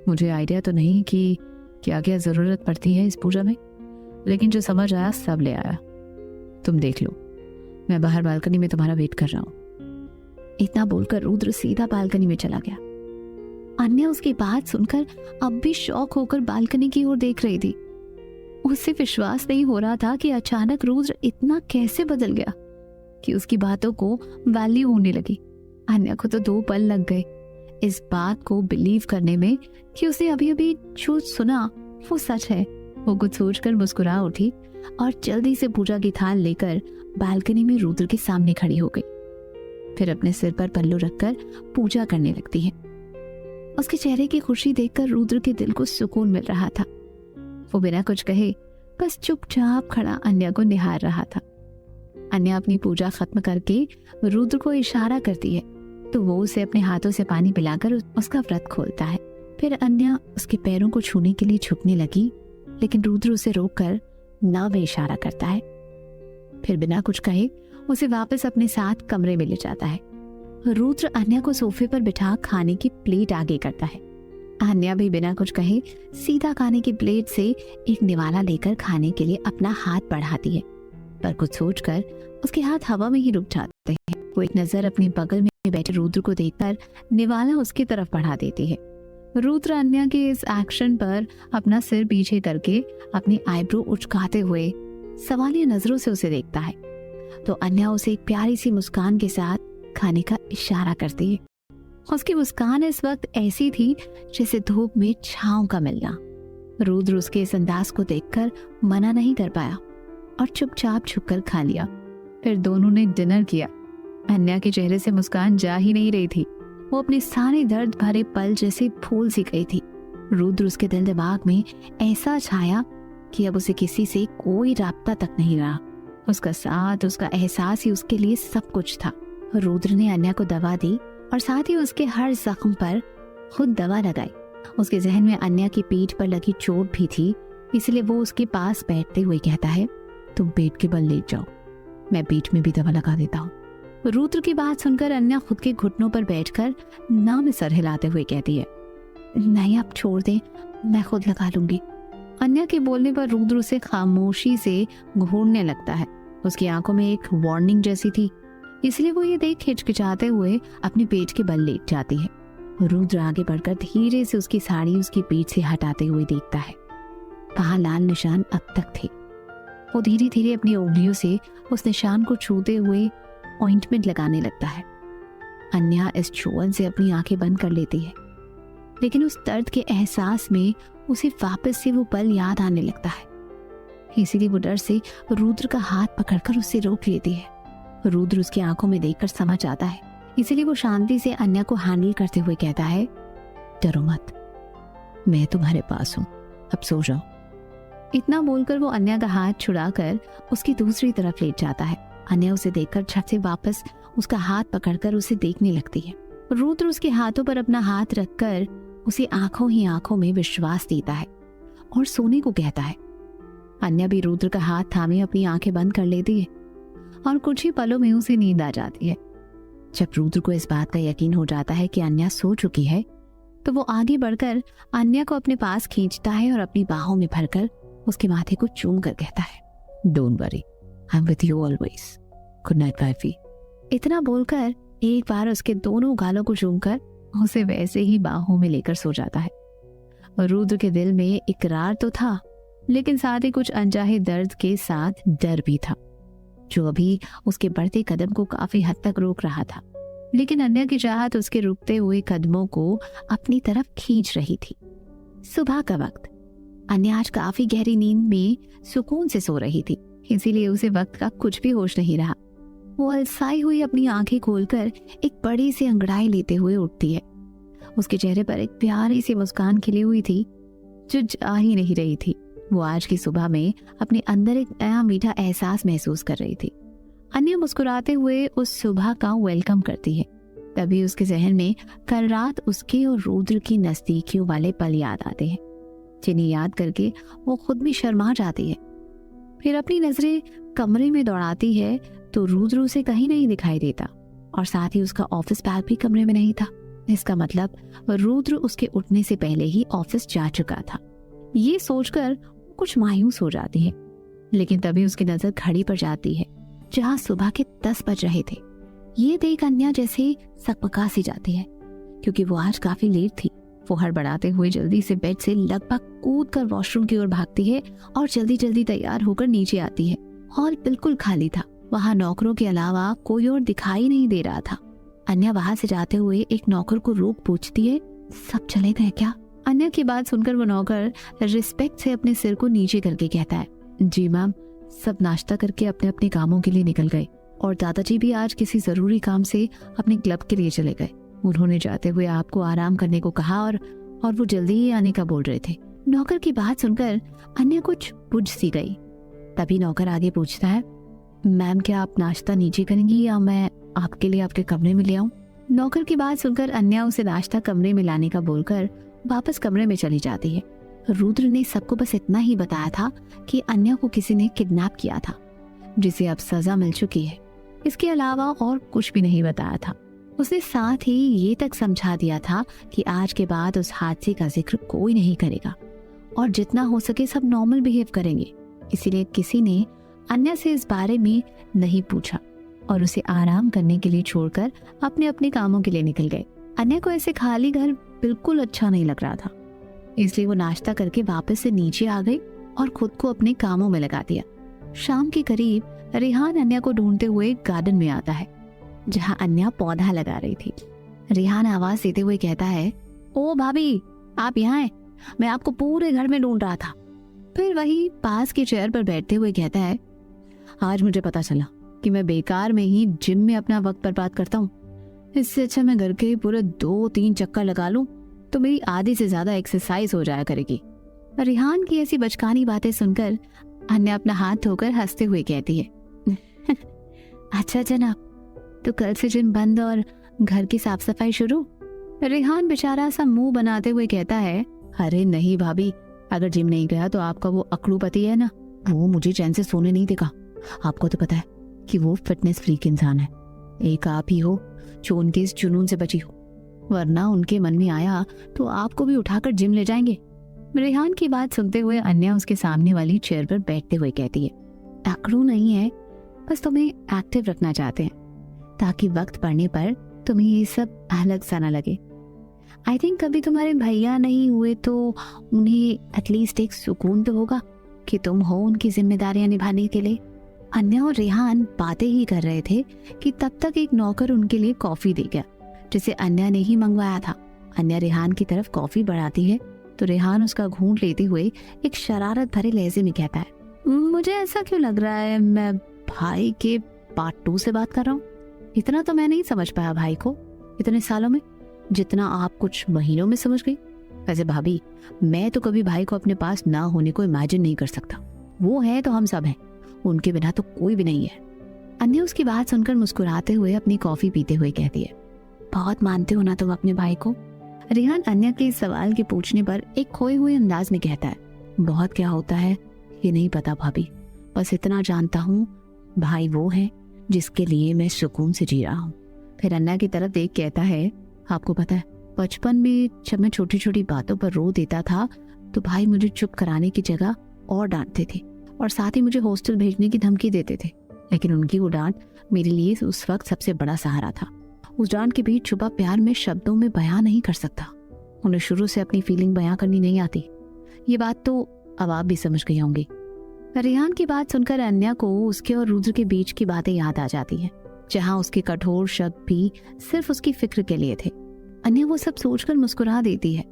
मुझे आइडिया तो नहीं कि क्या क्या जरूरत पड़ती है इस पूजा में, लेकिन जो समझ आया सब ले आया। तुम देख लो, मैं बाहर बालकनी में तुम्हारा वेट कर रहा हूँ। इतना बोलकर रुद्र सीधा बालकनी में चला गया। अन्या उसकी बात सुनकर अब भी शौक होकर बालकनी की ओर देख रही थी। उससे विश्वास नहीं हो रहा था कि अचानक रुद्र इतना कैसे बदल गया कि उसकी बातों को वैल्यू होने लगी। अन्या को तो 2 पल लग गए इस बात को बिलीव करने में कि उसने अभी अभी जो सुना वो सच है। वो कुछ सोचकर मुस्कुरा उठी और जल्दी से पूजा की थाल लेकर बालकनी में रुद्र के सामने खड़ी हो गई। फिर अपने सिर पर पल्लू रखकर पूजा करने लगती है। उसके चेहरे की खुशी देखकर रुद्र के दिल को सुकून मिल रहा था। वो बिना कुछ कहे बस चुपचाप खड़ा अन्या को निहार रहा था। अन्या अपनी पूजा खत्म करके रुद्र को इशारा करती है तो वो उसे अपने हाथों से पानी पिलाकर उसका व्रत खोलता है। फिर अन्या उसके पैरों को छूने के लिए झुकने लगी, लेकिन रुद्र उसे रोककर ना वे इशारा करता है। फिर बिना कुछ कहे उसे वापस अपने साथ कमरे में ले जाता है। रुद्र अन्या को सोफे पर बिठा खाने की प्लेट आगे करता है। अन्या भी बिना कुछ कहे सीधा खाने की प्लेट से एक निवाला लेकर खाने के लिए अपना हाथ बढ़ाती है, पर कुछ सोचकर उसके हाथ हवा में ही रुक जाते हैं। वो एक नजर अपने बगल में बैठे रुद्र को देखकर निवाला उसकी तरफ बढ़ा देती है। रुद्र अन्या के इस एक्शन पर अपना सिर पीछे करके अपनी आईब्रो उचकाते हुए सवालिया नजरों से उसे देखता है, तो अन्या उसे एक प्यारी सी मुस्कान के साथ खाने का इशारा करती है। उसकी मुस्कान इस वक्त ऐसी थी जैसे धूप में छांव का मिलना। रुद्र उसके इस अंदाज को देखकर मना नहीं कर पाया और चुपचाप छुपकर खा लिया। फिर दोनों ने डिनर किया। अन्या के चेहरे से मुस्कान जा ही नहीं रही थी। वो अपने सारे दर्द भरे पल जैसे फूल सी गई थी। रुद्र उसके दिल दिमाग में ऐसा छाया कि अब उसे किसी से कोई राब्ता तक नहीं रहा। उसका साथ, उसका एहसास ही उसके लिए सब कुछ था। रुद्र ने अन्या को दवा दी और साथ ही उसके हर जख्म पर खुद दवा लगाई। उसके जहन में अन्या की पीठ पर लगी चोट भी थी, इसलिए वो उसके पास बैठते हुए कहता है, तुम पेट के बल लेट जाओ, मैं पीठ में भी दवा लगा देता हूँ। रुद्र की बात सुनकर अन्या खुद के घुटनों पर बैठकर ना में सर हिलाते हुए कहती है, नहीं आप छोड़ दें, मैं खुद लगा लूंगी। अन्या के बोलने पर रुद्र उसे खामोशी से घूरने लगता है। उसकी आंखों में एक वार्निंग जैसी थी, इसलिए वो ये देख हिचकिचाते हुए अपने पेट के बल लेट जाती है। रुद्र आगे बढ़कर धीरे से उसकी साड़ी उसकी पीठ से हटाते हुए देखता है। वहां लाल निशान अब तक थे। वो धीरे धीरे अपनी उंगलियों से उस निशान को छूते हुए ऑइंटमेंट लगाने लगता है। अन्या इस छुअन से अपनी आंखें बंद कर लेती है, लेकिन उस दर्द के एहसास में उसे वापस से वो पल याद आने लगता है। इसीलिए वो डर से रुद्र का हाथ पकड़कर उसे रोक लेती है। रुद्र उसकी आंखों में देखकर समझ आता है, इसीलिए वो शांति से अन्या को हैंडल करते हुए कहता है, डरो मत, मैं तुम्हारे पास हूं, अब सो जाओ। इतना बोलकर वो अन्या का हाथ छुड़ाकर उसकी दूसरी तरफ लेट जाता है। अन्या उसे देखकर झट से वापस उसका हाथ पकड़कर उसे देखने लगती है। रुद्र उसके हाथों पर अपना हाथ रखकर उसे आंखों ही आंखों में विश्वास देता है और सोने को कहता है। अन्या भी रुद्र का हाथ थामे अपनी आंखें बंद कर लेती है और कुछ ही पलों में उसे नींद आ जाती है। जब रुद्र को इस बात का यकीन हो जाता है कि अन्या सो चुकी है, तो वो आगे बढ़कर अन्या को अपने पास खींचता है और अपनी बाहों में भरकर उसके माथे को चूम कर कहता है, don't worry, I am with you always, good night wifey. इतना बोलकर एक बार उसके दोनों गालों को चूमकर उसे वैसे ही बाहों में लेकर सो जाता है। रुद्र के दिल में इकरार तो था, लेकिन साथ ही कुछ अनचाहे दर्द के साथ डर भी था, जो अभी उसके बढ़ते कदम को काफी हद तक रोक रहा था। लेकिन अन्या की चाहत उसके रुकते हुए कदमों को अपनी तरफ खींच रही थी। सुबह का वक्त। अन्या आज काफी गहरी नींद में सुकून से सो रही थी, इसीलिए उसे वक्त का कुछ भी होश नहीं रहा। वो अलसाई हुई अपनी आंखें खोलकर एक बड़ी सी अंगड़ाई लेते हुए उठती है। उसके चेहरे पर एक प्यारी सी मुस्कान खिली हुई थी, जो जा ही नहीं रही थी। वो आज की सुबह में अपने अंदर एक नया मीठा एहसास महसूस कर रही थी। अन्या मुस्कुराते हुए उस सुबह का वेलकम करती है। तभी उसके जहन में कल रात उसके और रुद्र की नजदीकियों वाले पल याद आते हैं, जिन्हें याद करके वो खुद भी शर्मा जाती है। फिर अपनी नजरें कमरे में दौड़ाती है तो रुद्र उसे कहीं नहीं दिखाई देता और साथ ही उसका ऑफिस बैग भी कमरे में नहीं था। इसका मतलब रुद्र उसके उठने से पहले ही ऑफिस जा चुका था। ये सोचकर कुछ मायूस हो जाती है, लेकिन तभी उसकी नजर घड़ी पर जाती है, जहां सुबह के 10 बज रहे थे। ये देख अन्या जैसे सकपका सी जाती है, क्योंकि वो आज काफी लेट थी। वो हड़बड़ाते हुए जल्दी से बेड से लगभग कूद कर वॉशरूम की ओर भागती है और जल्दी जल्दी तैयार होकर नीचे आती है। हॉल बिल्कुल खाली था। वहां नौकरों के अलावा कोई और दिखाई नहीं दे रहा था। अन्या वहां से जाते हुए एक नौकर को रोक पूछती है, सब चले गए क्या? अन्या की बात सुनकर वो नौकर रिस्पेक्ट से अपने सिर को नीचे करके कहता है, जी मैम, सब नाश्ता करके अपने अपने कामों के लिए निकल गए और दादाजी भी आज किसी जरूरी काम से अपने क्लब के लिए चले गए। उन्होंने जाते हुए आपको आराम करने को कहा और वो जल्दी ही आने का बोल रहे थे। नौकर की बात सुनकर अन्या कुछ बुझ सी गई। तभी नौकर आगे पूछता है, मैम क्या आप नाश्ता नीचे करेंगी या मैं आपके लिए आपके कमरे में ले आऊं? नौकर की बात सुनकर अन्या उसे नाश्ता कमरे में लाने का बोलकर वापस कमरे में चली जाती है। रुद्र ने सबको बस इतना ही बताया था कि अन्या को किसी ने किडनैप किया था, जिसे अब सजा मिल चुकी है। इसके अलावा और कुछ भी नहीं बताया था। उसने साथ ही ये तक समझा दिया था कि आज के बाद उस हादसे का जिक्र कोई नहीं करेगा और जितना हो सके सब नॉर्मल बिहेव करेंगे। इसीलिए किसी ने अन्या से इस बारे में नहीं पूछा और उसे आराम करने के लिए छोड़कर अपने अपने कामों के लिए निकल गए। अन्या को ऐसे खाली घर बिल्कुल अच्छा नहीं लग रहा था, इसलिए वो नाश्ता करके वापस से नीचे आ गई और खुद को अपने कामों में लगा दिया। शाम के करीब रेहान अन्या को ढूंढते हुए गार्डन में आता है जहां अन्या पौधा लगा रही थी। रेहान आवाज देते हुए कहता है, ओ भाभी, आप यहाँ हैं? मैं आपको पूरे घर में ढूंढ रहा था। फिर वही पास की चेयर पर बैठते हुए कहता है, आज मुझे पता चला कि मैं बेकार में ही जिम में अपना वक्त बर्बाद करता हूँ। इससे अच्छा मैं घर के पूरे 2-3 चक्कर लगा लूं तो मेरी आधी से ज्यादा एक्सरसाइज हो जाया करेगी। रेहान की ऐसी बचकानी बातें सुनकर अन्या अपना हाथ धोकर हंसते हुए कहती है, अच्छा जनाब, तो कल से जिम बंद और घर की साफ सफाई शुरू? रेहान बेचारा सा मुंह बनाते हुए कहता है, अरे नहीं भाभी, अगर जिम नहीं गया तो आपका वो अकड़ू पति है ना, वो मुझे चैन से सोने नहीं देगा। आपको तो पता है कि वो फिटनेस फ्रीक इंसान है। एक आप ही हो जो उनके इस जुनून से बची हो, वरना उनके मन में आया तो आपको भी उठाकर जिम ले जाएंगे। रेहान की बात सुनते हुए अन्या उसके सामने वाली चेयर पर बैठते हुए कहती है, अकड़ू नहीं है, बस तुम्हें एक्टिव रखना चाहते हैं ताकि वक्त पड़ने पर तुम्हें ये सब अलग सा ना लगे। आई थिंक कभी तुम्हारे भैया नहीं हुए तो उन्हें एटलीस्ट एक सुकून तो होगा कि तुम हो उनकी जिम्मेदारियां निभाने के लिए। अन्या और रेहान बातें ही कर रहे थे कि तब तक एक नौकर उनके लिए कॉफी दे गया, जिसे अन्या ने ही मंगवाया था। अन्या रेहान की तरफ कॉफी बढ़ाती है तो रेहान उसका घूंट लेते हुए एक शरारत भरे लहजे में कहता है, मुझे ऐसा क्यों लग रहा है मैं भाई के पार्ट 2 से बात कर रहा हूँ? इतना तो मैं नहीं समझ पाया भाई को इतने सालों में, जितना आप कुछ महीनों में समझ गई। वैसे भाभी, मैं तो कभी भाई को अपने पास ना होने को इमेजिन नहीं कर सकता। वो है तो हम सब हैं, उनके बिना तो कोई भी नहीं है। अन्या उसकी बात सुनकर मुस्कुराते हुए अपनी कॉफी पीते हुए कहती है, बहुत मानते हो ना तुम अपने भाई को? रेहान अन्या के इस सवाल के पूछने पर एक खोए हुए अंदाज में कहता है, बहुत क्या होता है ये नहीं पता भाभी, बस इतना जानता हूँ भाई वो है जिसके लिए मैं सुकून से जी रहा हूँ। फिर अन्या की तरफ देख कहता है, आपको पता है बचपन में जब मैं छोटी छोटी बातों पर रो देता था तो भाई मुझे चुप कराने की जगह और डांटते थे और साथ ही मुझे हॉस्टल भेजने की धमकी देते थे, लेकिन उनकी वो डांट मेरे लिए उस वक्त सबसे बड़ा सहारा था। उस डांट के बीच छुपा प्यार मैं शब्दों में बयां नहीं कर सकता। उन्हें शुरू से अपनी फीलिंग बयां करनी नहीं आती। ये बात तो अब आप भी समझ गए होंगे। रेहान की बात सुनकर अन्या को उसके और रुद्र के बीच की बातें याद आ जाती हैं, जहां उसके कठोर शब्द भी सिर्फ उसकी फिक्र के लिए थे। अन्या वो सब सोचकर मुस्कुरा देती है,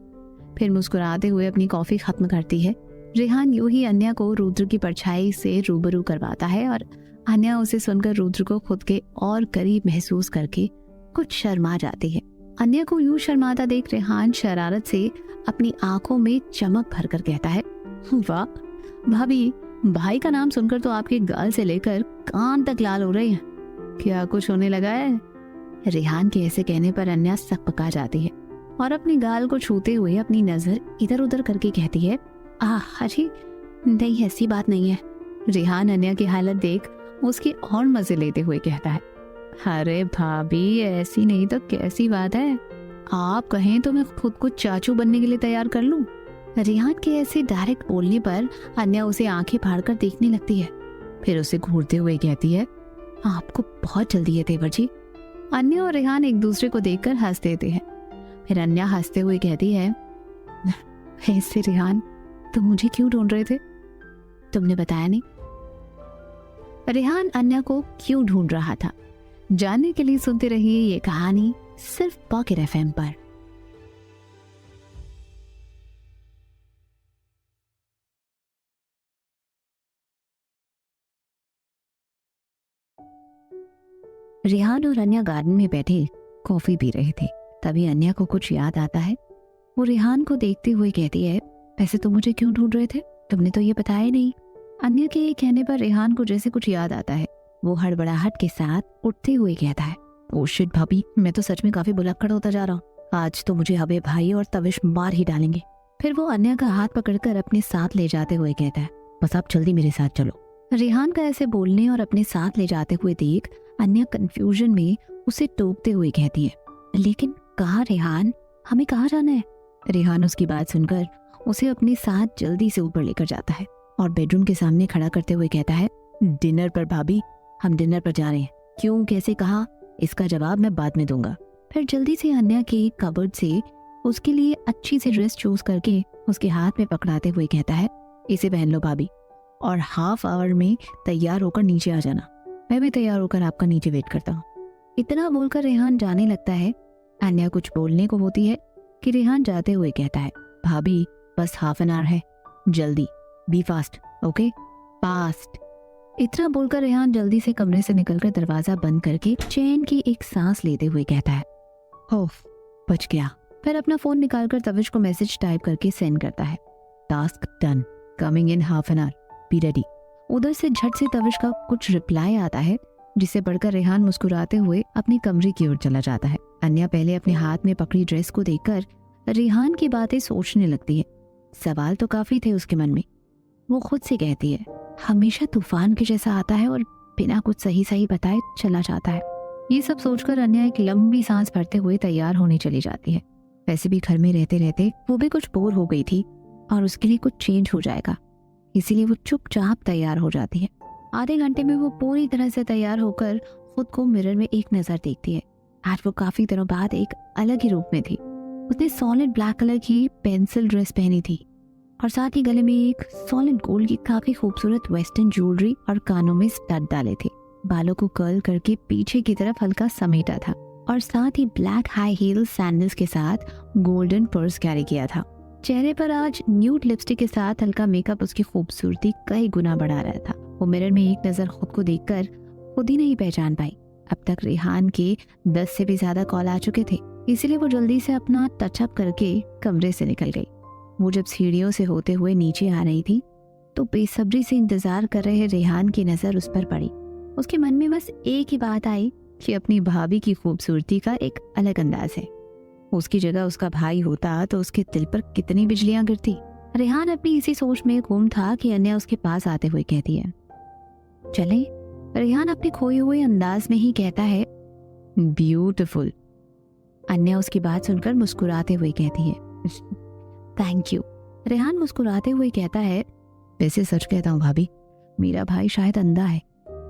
फिर मुस्कुराते हुए अपनी कॉफी खत्म करती है। रेहान यूं ही अन्या को रुद्र की परछाई से रूबरू करवाता है और अन्या उसे सुनकर रुद्र को खुद के और करीब महसूस करके कुछ शर्मा जाती है। अन्या को यूं शर्माता देख रेहान शरारत से अपनी आंखों में चमक भरकर कहता है, वाह भाभी, भाई का नाम सुनकर तो आपके गाल से लेकर कान तक लाल हो रहे हैं, क्या कुछ होने लगा है? रेहान के ऐसे कहने पर अन्या सकपका जाती है और अपनी गाल को छूते हुए अपनी नजर इधर उधर करके कहती है, अरे नहीं, ऐसी बात नहीं है। रेहान अन्या की हालत देख उसकी और मजे लेते हुए कहता है, अरे भाभी, ऐसी नहीं तो कैसी बात है? आप कहें तो मैं खुद को चाचू बनने के लिए तैयार कर लूं। रेहान के ऐसे डायरेक्ट बोलने पर अन्या उसे आंखें फाड़कर देखने लगती है, फिर उसे घूरते हुए कहती है, आपको बहुत जल्दी है तेवर जी। अन्या और रेहान एक दूसरे को देखकर हंस देते हैं। फिर अन्या हंसते हुए कहती है, ऐसे रेहान, तुम मुझे क्यों ढूंढ रहे थे? तुमने बताया नहीं। रेहान अन्या को क्यों ढूंढ रहा था, जानने के लिए सुनते रहिए ये कहानी सिर्फ पॉकेट एफएम पर। रेहान और अन्या गार्डन में बैठे कॉफी पी रहे थे। तभी अन्या को कुछ याद आता है। वो रेहान को देखते हुए कहती है, वैसे तुम मुझे क्यों ढूंढ रहे थे? तुमने तो ये बताया नहीं। अन्या के कहने पर रेहान को जैसे कुछ याद आता है। वो हड़बड़ाहट के साथ उठते हुए कहता है, ओ शिट भाभी, मैं तो सच में काफी बुलक्कड़ होता जा रहा हूँ। आज तो मुझे अबे भाई और तविश मार ही डालेंगे। फिर वो अन्या का हाथ पकड़कर अपने साथ ले जाते हुए कहता है, बस आप जल्दी मेरे साथ चलो। रेहान का ऐसे बोलने और अपने साथ ले जाते हुए देख अन्या कंफ्यूजन में उसे टोकते हुए कहती है, लेकिन कहाँ रेहान, हमें कहाँ जाना है? रेहान उसकी बात सुनकर उसे अपने साथ जल्दी से ऊपर लेकर जाता है और बेडरूम के सामने खड़ा करते हुए कहता है, डिनर पर भाभी, हम डिनर पर जा रहे हैं। क्यों, कैसे, कहाँ, इसका जवाब मैं बाद में दूंगा। फिर जल्दी से अन्या के कबर्ड से उसके लिए अच्छी सी ड्रेस चूज करके उसके हाथ में पकड़ाते हुए कहता है, इसे पहन लो भाभी और हाफ आवर में तैयार होकर नीचे आ जाना। मैं भी तैयार होकर आपका नीचे वेट करता हूँ। इतना बोलकर रेहान जाने लगता है। अन्या कुछ बोलने को होती है कि रेहान जाते हुए कहता है, भाभी बस हाफ एन आवर है, जल्दी, बी फास्ट, ओके, फास्ट। इतना बोलकर रेहान जल्दी से कमरे से निकलकर दरवाजा बंद करके चैन की एक सांस लेते हुए कहता है, ओफ, बच गया। फिर अपना फोन निकालकर तविश को मैसेज टाइप करके सेंड करता है, task done, coming in half an hour, be ready. उधर से झट से तविश का कुछ रिप्लाई आता है, जिसे पढ़कर रेहान मुस्कुराते हुए अपने कमरे की ओर चला जाता है। अन्या पहले अपने हाथ में पकड़ी ड्रेस को देखकर रेहान की बातें सोचने लगती है। सवाल तो काफी थे उसके मन में। वो खुद से कहती है, हमेशा तूफान के जैसा आता है और बिना कुछ सही सही बताए चला जाता है। ये सब सोचकर अन्या एक लंबी सांस भरते हुए तैयार होने चली जाती है। वैसे भी घर में रहते रहते वो भी कुछ बोर हो गई थी और उसके लिए कुछ चेंज हो जाएगा, इसीलिए वो चुपचाप तैयार हो जाती है। आधे घंटे में वो पूरी तरह से तैयार होकर खुद को मिरर में एक नजर देखती है। आज वो काफी दिनों बाद एक अलग ही रूप में थी। उसने सॉलिड ब्लैक कलर की पेंसिल ड्रेस पहनी थी और साथ ही गले में एक सॉलिड गोल्ड की काफी खूबसूरत वेस्टर्न ज्वेलरी और कानों में स्टड डाले थे। बालों को कर्ल करके पीछे की तरफ हल्का समेटा था और साथ ही ब्लैक हाई हील सैंडल्स के साथ गोल्डन पर्स कैरी किया था। चेहरे पर आज न्यूड लिपस्टिक के साथ हल्का मेकअप उसकी खूबसूरती कई गुना बढ़ा रहा था। वो मिरर में एक नजर खुद को देखकर खुद ही नहीं पहचान पाई। अब तक रेहान के 10 से भी ज्यादा कॉल आ चुके थे, इसीलिए वो जल्दी से अपना टचअप करके कमरे से निकल गई। वो जब सीढ़ियों से होते हुए नीचे आ रही थी तो बेसब्री से इंतजार कर रहे रेहान की नजर उस पर पड़ी। उसके मन में बस एक ही बात आई कि अपनी भाभी की खूबसूरती का एक अलग अंदाज है। उसकी जगह उसका भाई होता तो उसके दिल पर कितनी बिजलियां गिरती। रेहान अपनी इसी सोच में गुम था कि अन्या उसके पास आते हुए कहती है, चले। रेहान अपने खोए हुए अंदाज में ही कहता है, ब्यूटिफुल। अन्या उसकी बात सुनकर मुस्कुराते हुए कहती है, थैंक यू। रेहान मुस्कुराते हुए कहता है, वैसे सच कहता हूँ भाभी, मेरा भाई शायद अंधा है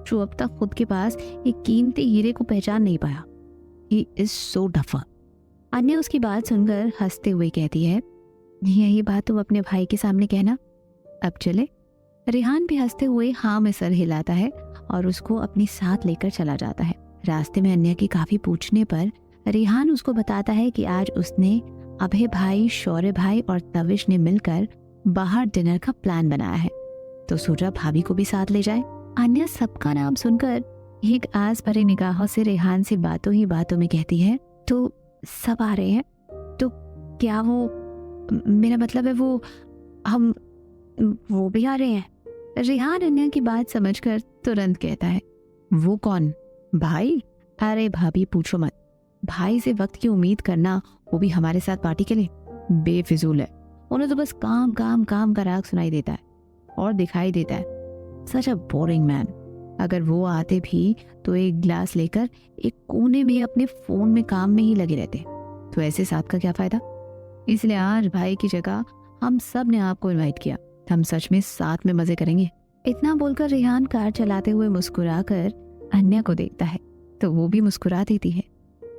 जो अब तक खुद के पास एक कीमती हीरे को पहचान नहीं पाया। He is so duffer. अन्या उसकी बात सुनकर हंसते हुए कहती है, यही बात तुम अपने भाई के सामने कहना। अब चले। रेहान भी हंसते हुए हाँ में सर हिलाता है और उसको अपने साथ लेकर चला जाता है। रास्ते में अन्या की काफी पूछने पर रेहान उसको बताता है कि आज उसने अभय भाई, शौर्य भाई और तविश ने मिलकर बाहर डिनर का प्लान बनाया है, तो सोचा भाभी को भी साथ ले जाए। अन्या सबका नाम सुनकर एक आस भरी निगाहों से रेहान से बातों ही बातों में कहती है, तो सब आ रहे हैं? तो क्या वो, मेरा मतलब है वो भी आ रहे हैं? रेहान अन्या की बात समझकर तुरंत कहता है, वो कौन, भाई? अरे भाभी पूछो मत, भाई से वक्त की उम्मीद करना, वो भी हमारे साथ पार्टी के लिए, बेफिजूल है। उन्हें तो बस काम काम काम का राग सुनाई देता है और दिखाई देता है। सच अ बोरिंग मैन। अगर वो आते भी तो एक ग्लास लेकर एक कोने में अपने फोन में काम में ही लगे रहते, तो ऐसे साथ का क्या फायदा। इसलिए आज भाई की जगह हम सब ने आपको इनवाइट किया। हम सच में साथ में मजे करेंगे। इतना बोलकर रेहान कार चलाते हुए मुस्कुराकर अन्या को देखता है तो वो भी मुस्कुरा देती है,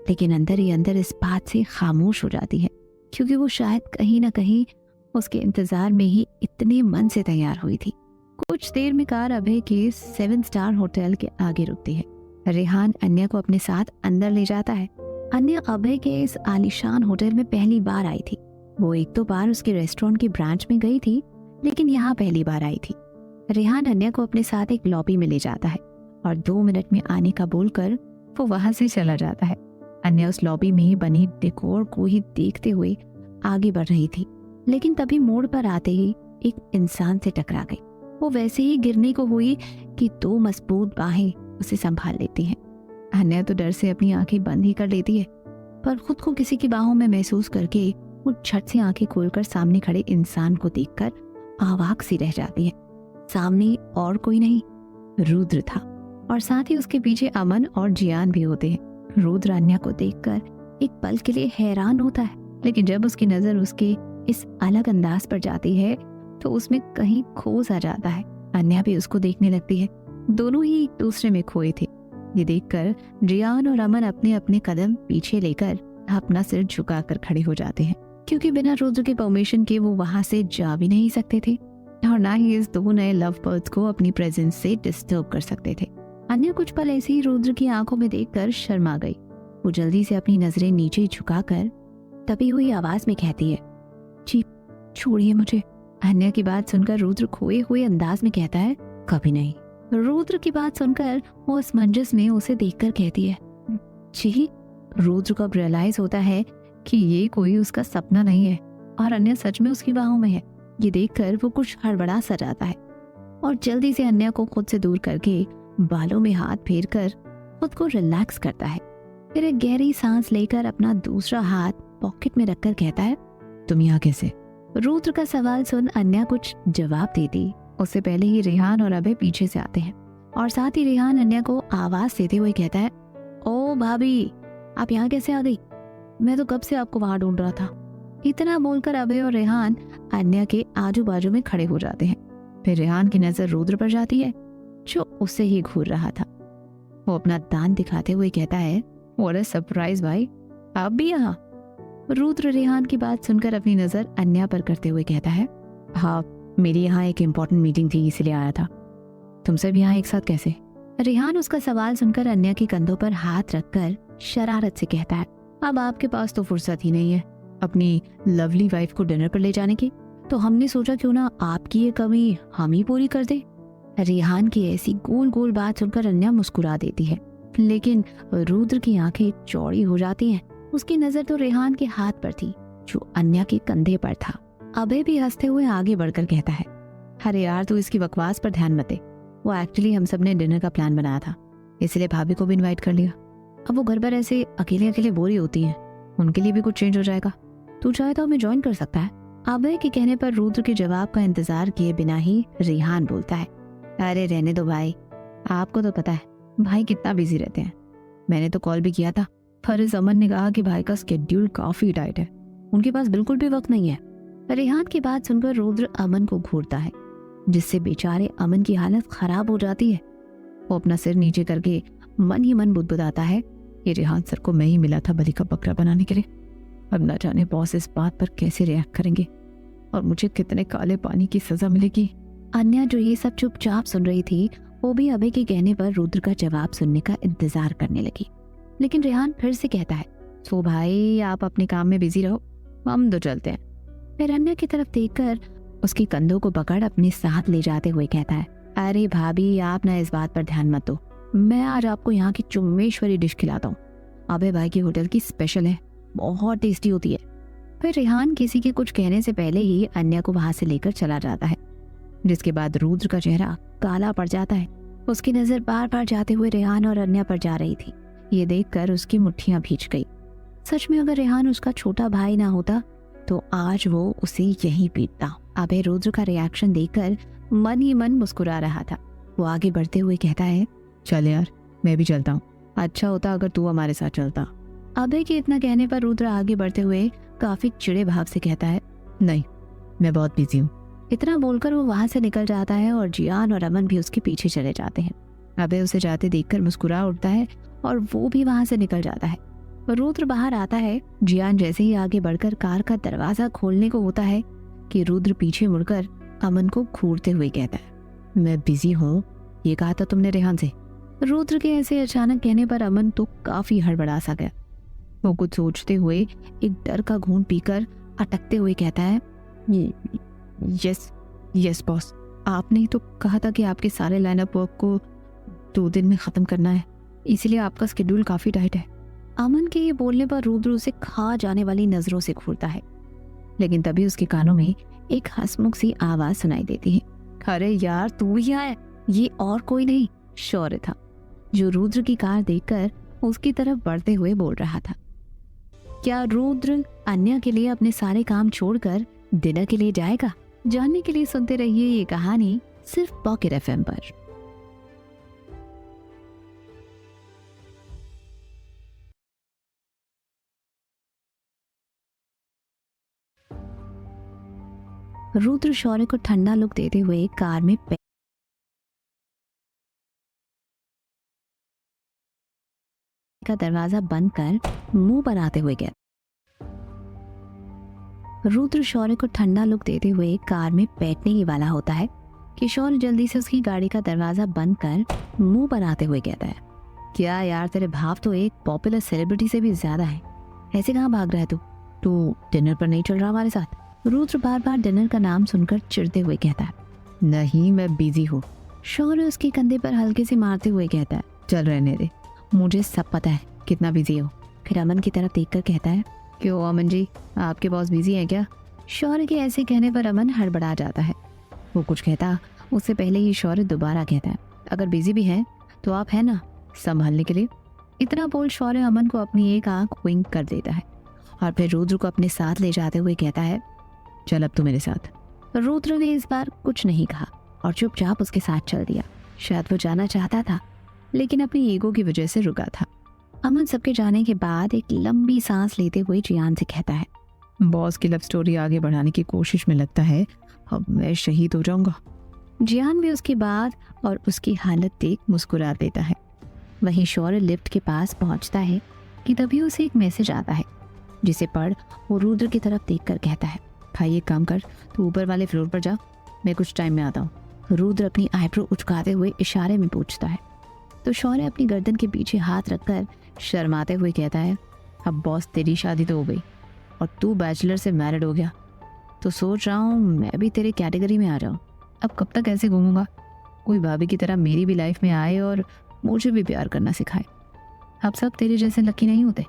लेकिन अंदर ही अंदर इस बात से खामोश हो जाती है, क्योंकि वो शायद कहीं ना कहीं उसके इंतजार में ही इतने मन से तैयार हुई थी। कुछ देर में कार अभय के 7 स्टार होटल के आगे रुकती है। रेहान अन्या को अपने साथ अंदर ले जाता है। अन्या अभय के इस आलीशान होटल में पहली बार आई थी। वो एक दो बार उसके रेस्टोरेंट की ब्रांच में गई थी, लेकिन यहाँ पहली बार आई थी। रेहान अन्या को अपने साथ एक लॉबी में ले जाता है और 2 मिनट में आने का बोलकर वो वहां से चला जाता है। अन्या उस लॉबी में ही बनी डेकोर को ही देखते हुए आगे बढ़ रही थी, लेकिन तभी मोड़ पर आते ही एक इंसान से टकरा गई। वो वैसे ही गिरने को हुई कि 2 मजबूत बाहें उसे संभाल लेती हैं। अन्या तो डर से अपनी आंखें बंद ही कर लेती है, पर खुद को किसी की बाहों में महसूस करके वो झट से आंखें खोलकर सामने खड़े इंसान को देखकर अवाक सी रह जाती है। सामने और कोई नहीं, रुद्र था। और साथ ही उसके पीछे अमन और जियान भी होते हैं। रुद्र अन्या को देखकर एक पल के लिए हैरान होता है, लेकिन जब उसकी नजर उसके इस अलग अंदाज पर जाती है तो उसमें कहीं खो सा जाता है। अन्या भी उसको देखने लगती है। दोनों ही एक दूसरे में खोए थे। ये देखकर जियान और अमन अपने अपने कदम पीछे लेकर अपना सिर झुकाकर खड़े हो जाते हैं, क्योंकि बिना रुद्र के परमिशन के वो वहां से जा भी नहीं सकते थे और ना ही इस दो नए लव बर्ड्स को अपनी प्रेजेंस से डिस्टर्ब कर सकते थे। अन्य कुछ पल ऐसे ही रुद्र की आंखों में देखकर शर्मा गई। वो जल्दी से अपनी नजरें नीचे झुकाकर दबी हुई आवाज में कहती है, जी छोड़िए मुझे। अन्य की बात सुनकर रुद्र खोए हुए अंदाज में कहता है, कभी नहीं। रुद्र की बात सुनकर वो असमंजस में उसे देखकर कहती है, जी। रुद्र को अब रियलाइज होता है कि ये कोई उसका सपना नहीं है और अन्य सच में उसकी बाहों में है। ये देखकर वो कुछ हड़बड़ा सा जाता है और जल्दी से अन्य को खुद से दूर करके बालों में हाथ फेर कर खुद को रिलैक्स करता है। फिर एक गहरी सांस लेकर अपना दूसरा हाथ पॉकेट में रखकर कहता है, तुम यहाँ कैसे? रुद्र का सवाल सुन अन्या कुछ जवाब देती उससे पहले ही रेहान और अभय पीछे से आते हैं और साथ ही रेहान अन्या को आवाज देते हुए कहता है, ओ भाभी, आप यहाँ कैसे आ गई? मैं तो कब से आपको वहां ढूंढ रहा था। इतना बोलकर अभय और रेहान अन्या के आजू बाजू में खड़े हो जाते हैं। फिर रेहान की नजर रुद्र पर जाती है जो उससे ही घूर रहा था। वो अपना दांत दिखाते हुए कहता है, व्हाट अ सरप्राइज भाई, आप भी यहाँ? रुद्र रेहान की बात सुनकर अपनी नजर अन्या पर करते हुए कहता है, हाँ, मेरी यहाँ एक इम्पोर्टेंट मीटिंग थी इसलिए आया था। तुम सब यहाँ एक साथ कैसे? रेहान उसका सवाल सुनकर अन्या के कंधों पर हाथ रखकर शरारत से कहता है, अब आपके पास तो फुर्सत ही नहीं है अपनी लवली वाइफ को डिनर पर ले जाने की, तो हमने सोचा क्यों ना आपकी ये कमी हम ही पूरी कर दे। रेहान की ऐसी गोल गोल बात सुनकर अन्या मुस्कुरा देती है, लेकिन रुद्र की आंखें चौड़ी हो जाती हैं। उसकी नजर तो रेहान के हाथ पर थी जो अन्या के कंधे पर था। अभय भी हंसते हुए आगे बढ़कर कहता है, अरे यार तू इसकी बकवास पर ध्यान मत दे। वो एक्चुअली हम सब ने डिनर का प्लान बनाया था, इसलिए भाभी को भी इनवाइट कर लिया। अब वो घर पर ऐसे अकेले अकेले बोर ही होती हैं, उनके लिए भी कुछ चेंज हो जाएगा। तू चाहे तो हमें ज्वाइन कर सकता है। अभय के कहने पर रुद्र के जवाब का इंतजार किए बिना ही रेहान बोलता है, अरे रहने दो भाई, आपको तो पता है भाई कितना बिजी रहते हैं। मैंने तो कॉल भी किया था, पर इस अमन ने कहा कि भाई का स्केड्यूल काफी टाइट है, उनके पास बिल्कुल भी वक्त नहीं है। रेहान की बात सुनकर रुद्र अमन को घूरता है, जिससे बेचारे अमन की हालत खराब हो जाती है। वो अपना सिर नीचे करके मन ही मन बुदबुदाता है, ये रेहान सर को मैं ही मिला था बलि का बकरा बनाने के लिए। अब ना जाने बॉस इस बात पर कैसे रिएक्ट करेंगे और मुझे कितने काले पानी की सजा मिलेगी। अन्या जो ये सब चुपचाप सुन रही थी, वो भी अभय के कहने पर रुद्र का जवाब सुनने का इंतजार करने लगी। लेकिन रेहान फिर से कहता है, सो भाई आप अपने काम में बिजी रहो, हम तो चलते हैं। फिर अन्या की तरफ देखकर उसके कंधों को पकड़ अपने साथ ले जाते हुए कहता है, अरे भाभी आप ना इस बात पर ध्यान मत दो, मैं आज आपको यहाँ की चुम्मेश्वरी डिश खिलाता हूँ। अभय भाई की होटल की स्पेशल है, बहुत टेस्टी होती है। फिर रेहान किसी के कुछ कहने से पहले ही अन्या को वहां से लेकर चला जाता है, जिसके बाद रुद्र का चेहरा काला पड़ जाता है। उसकी नजर बार बार जाते हुए रेहान और अन्या पर जा रही थी। ये देखकर उसकी मुट्ठियां भींच गई। सच में अगर रेहान उसका छोटा भाई ना होता तो आज वो उसे यहीं पीटता। अभय रुद्र का रिएक्शन देखकर मन ही मन मुस्कुरा रहा था। वो आगे बढ़ते हुए कहता है, चल यार मैं भी चलता हूँ, अच्छा होता अगर तू हमारे साथ चलता। अभय के इतना कहने पर रुद्र आगे बढ़ते हुए काफी चिड़े भाव से कहता है, नहीं मैं बहुत बिजी हूँ। इतना बोलकर वो वहां से निकल जाता है और जियान और अमन भी उसके पीछे चले जाते हैं। अभय उसे जाते देखकर मुस्कुरा उठता है और वो भी वहां से निकल जाता है। रुद्र बाहर आता है। जियान जैसे ही आगे बढ़कर कार का दरवाजा खोलने को होता है कि रुद्र पीछे मुड़कर अमन को घूरते हुए कहता है, मैं बिजी हूँ, ये कहा था तुमने रेहान से। रुद्र के ऐसे अचानक कहने पर अमन तो काफी हड़बड़ा सा गया। वो कुछ सोचते हुए एक डर का घूंट पीकर अटकते हुए कहता है, यस बॉस, आपने ही तो कहा था कि आपके सारे लाइनअप वर्क को 2 दिन में खत्म करना है, इसलिए आपका शेड्यूल काफी टाइट है। अमन के ये बोलने पर रुद्र उसे खा जाने वाली नजरों से घूरता है, लेकिन तभी उसके कानों में एक हंसमुख सी आवाज सुनाई देती है, अरे यार तू ही आया। ये और कोई नहीं, शौर्य था, जो रुद्र की कार देखकर उसकी तरफ बढ़ते हुए बोल रहा था। क्या रुद्र अन्या के लिए अपने सारे काम छोड़कर डिनर के लिए जाएगा? जानने के लिए सुनते रहिए ये कहानी सिर्फ पॉकेट FM पर। रुद्र शौर्य को ठंडा लुक देते हुए कार में का दरवाजा बंद कर मुंह पर आते हुए गया। रुद्र शौर्य को ठंडा लुक देते हुए कार में बैठने ही वाला होता है कि शौर्य जल्दी से उसकी गाड़ी का दरवाजा बंद कर मुंह पर आते हुए कहता है, क्या यार, तेरे भाव तो एक पॉपुलर सेलिब्रिटी से भी ज्यादा है, ऐसे कहाँ भाग रहा है तू डिनर पर नहीं चल रहा हमारे साथ? रुद्र बार बार डिनर का नाम सुनकर चिढ़ते हुए कहता है, नहीं मैं बिजी हूँ। शौर्य उसके कंधे पर हल्के से मारते हुए कहता है, चल रहने दे, मुझे सब पता है कितना बिजी हो। फिर अमन की तरफ देखकर कहता है, क्यों अमन जी, आपके बॉस बिजी हैं क्या? शौर्य के ऐसे कहने पर अमन हड़बड़ा जाता है। वो कुछ कहता उससे पहले ही शौर्य दोबारा कहता है, अगर बिजी भी है तो आप है ना संभालने के लिए। इतना बोल शौर्य अमन को अपनी एक आंख विंक कर देता है और फिर रुद्र को अपने साथ ले जाते हुए कहता है, चल अब तू मेरे साथ। रुद्र ने इस बार कुछ नहीं कहा और चुपचाप उसके साथ चल दिया। शायद वो जाना चाहता था लेकिन अपनी ईगो की वजह से रुका था। अमन सबके जाने के बाद एक लंबी सांस लेते हुए जियान से कहता है, बॉस की लव स्टोरी आगे बढ़ाने की कोशिश में लगता है अब मैं शहीद हो जाऊंगा। जियान भी उसकी बात और उसकी हालत देख मुस्कुरा देता है। वहीं शौर्य लिफ्ट के पास पहुंचता है कि तभी उसे एक मैसेज आता है जिसे पढ़ वो रुद्र की तरफ देखकर कहता है, भाई एक काम कर, तू ऊपर वाले फ्लोर पर जा, मैं कुछ टाइम में आता हूँ। रुद्र अपनी आईब्रो उचकाते हुए इशारे में पूछता है तो शौर्य अपनी गर्दन के पीछे हाथ रखकर शर्माते हुए कहता है, अब बॉस तेरी शादी तो हो गई और तू बैचलर से मैरिड हो गया, तो सोच रहा हूँ मैं भी तेरे कैटेगरी में आ जाऊँ। अब कब तक ऐसे घूमूंगा? कोई भाभी की तरह मेरी भी लाइफ में आए और मुझे भी प्यार करना सिखाए। अब सब तेरे जैसे लकी नहीं होते,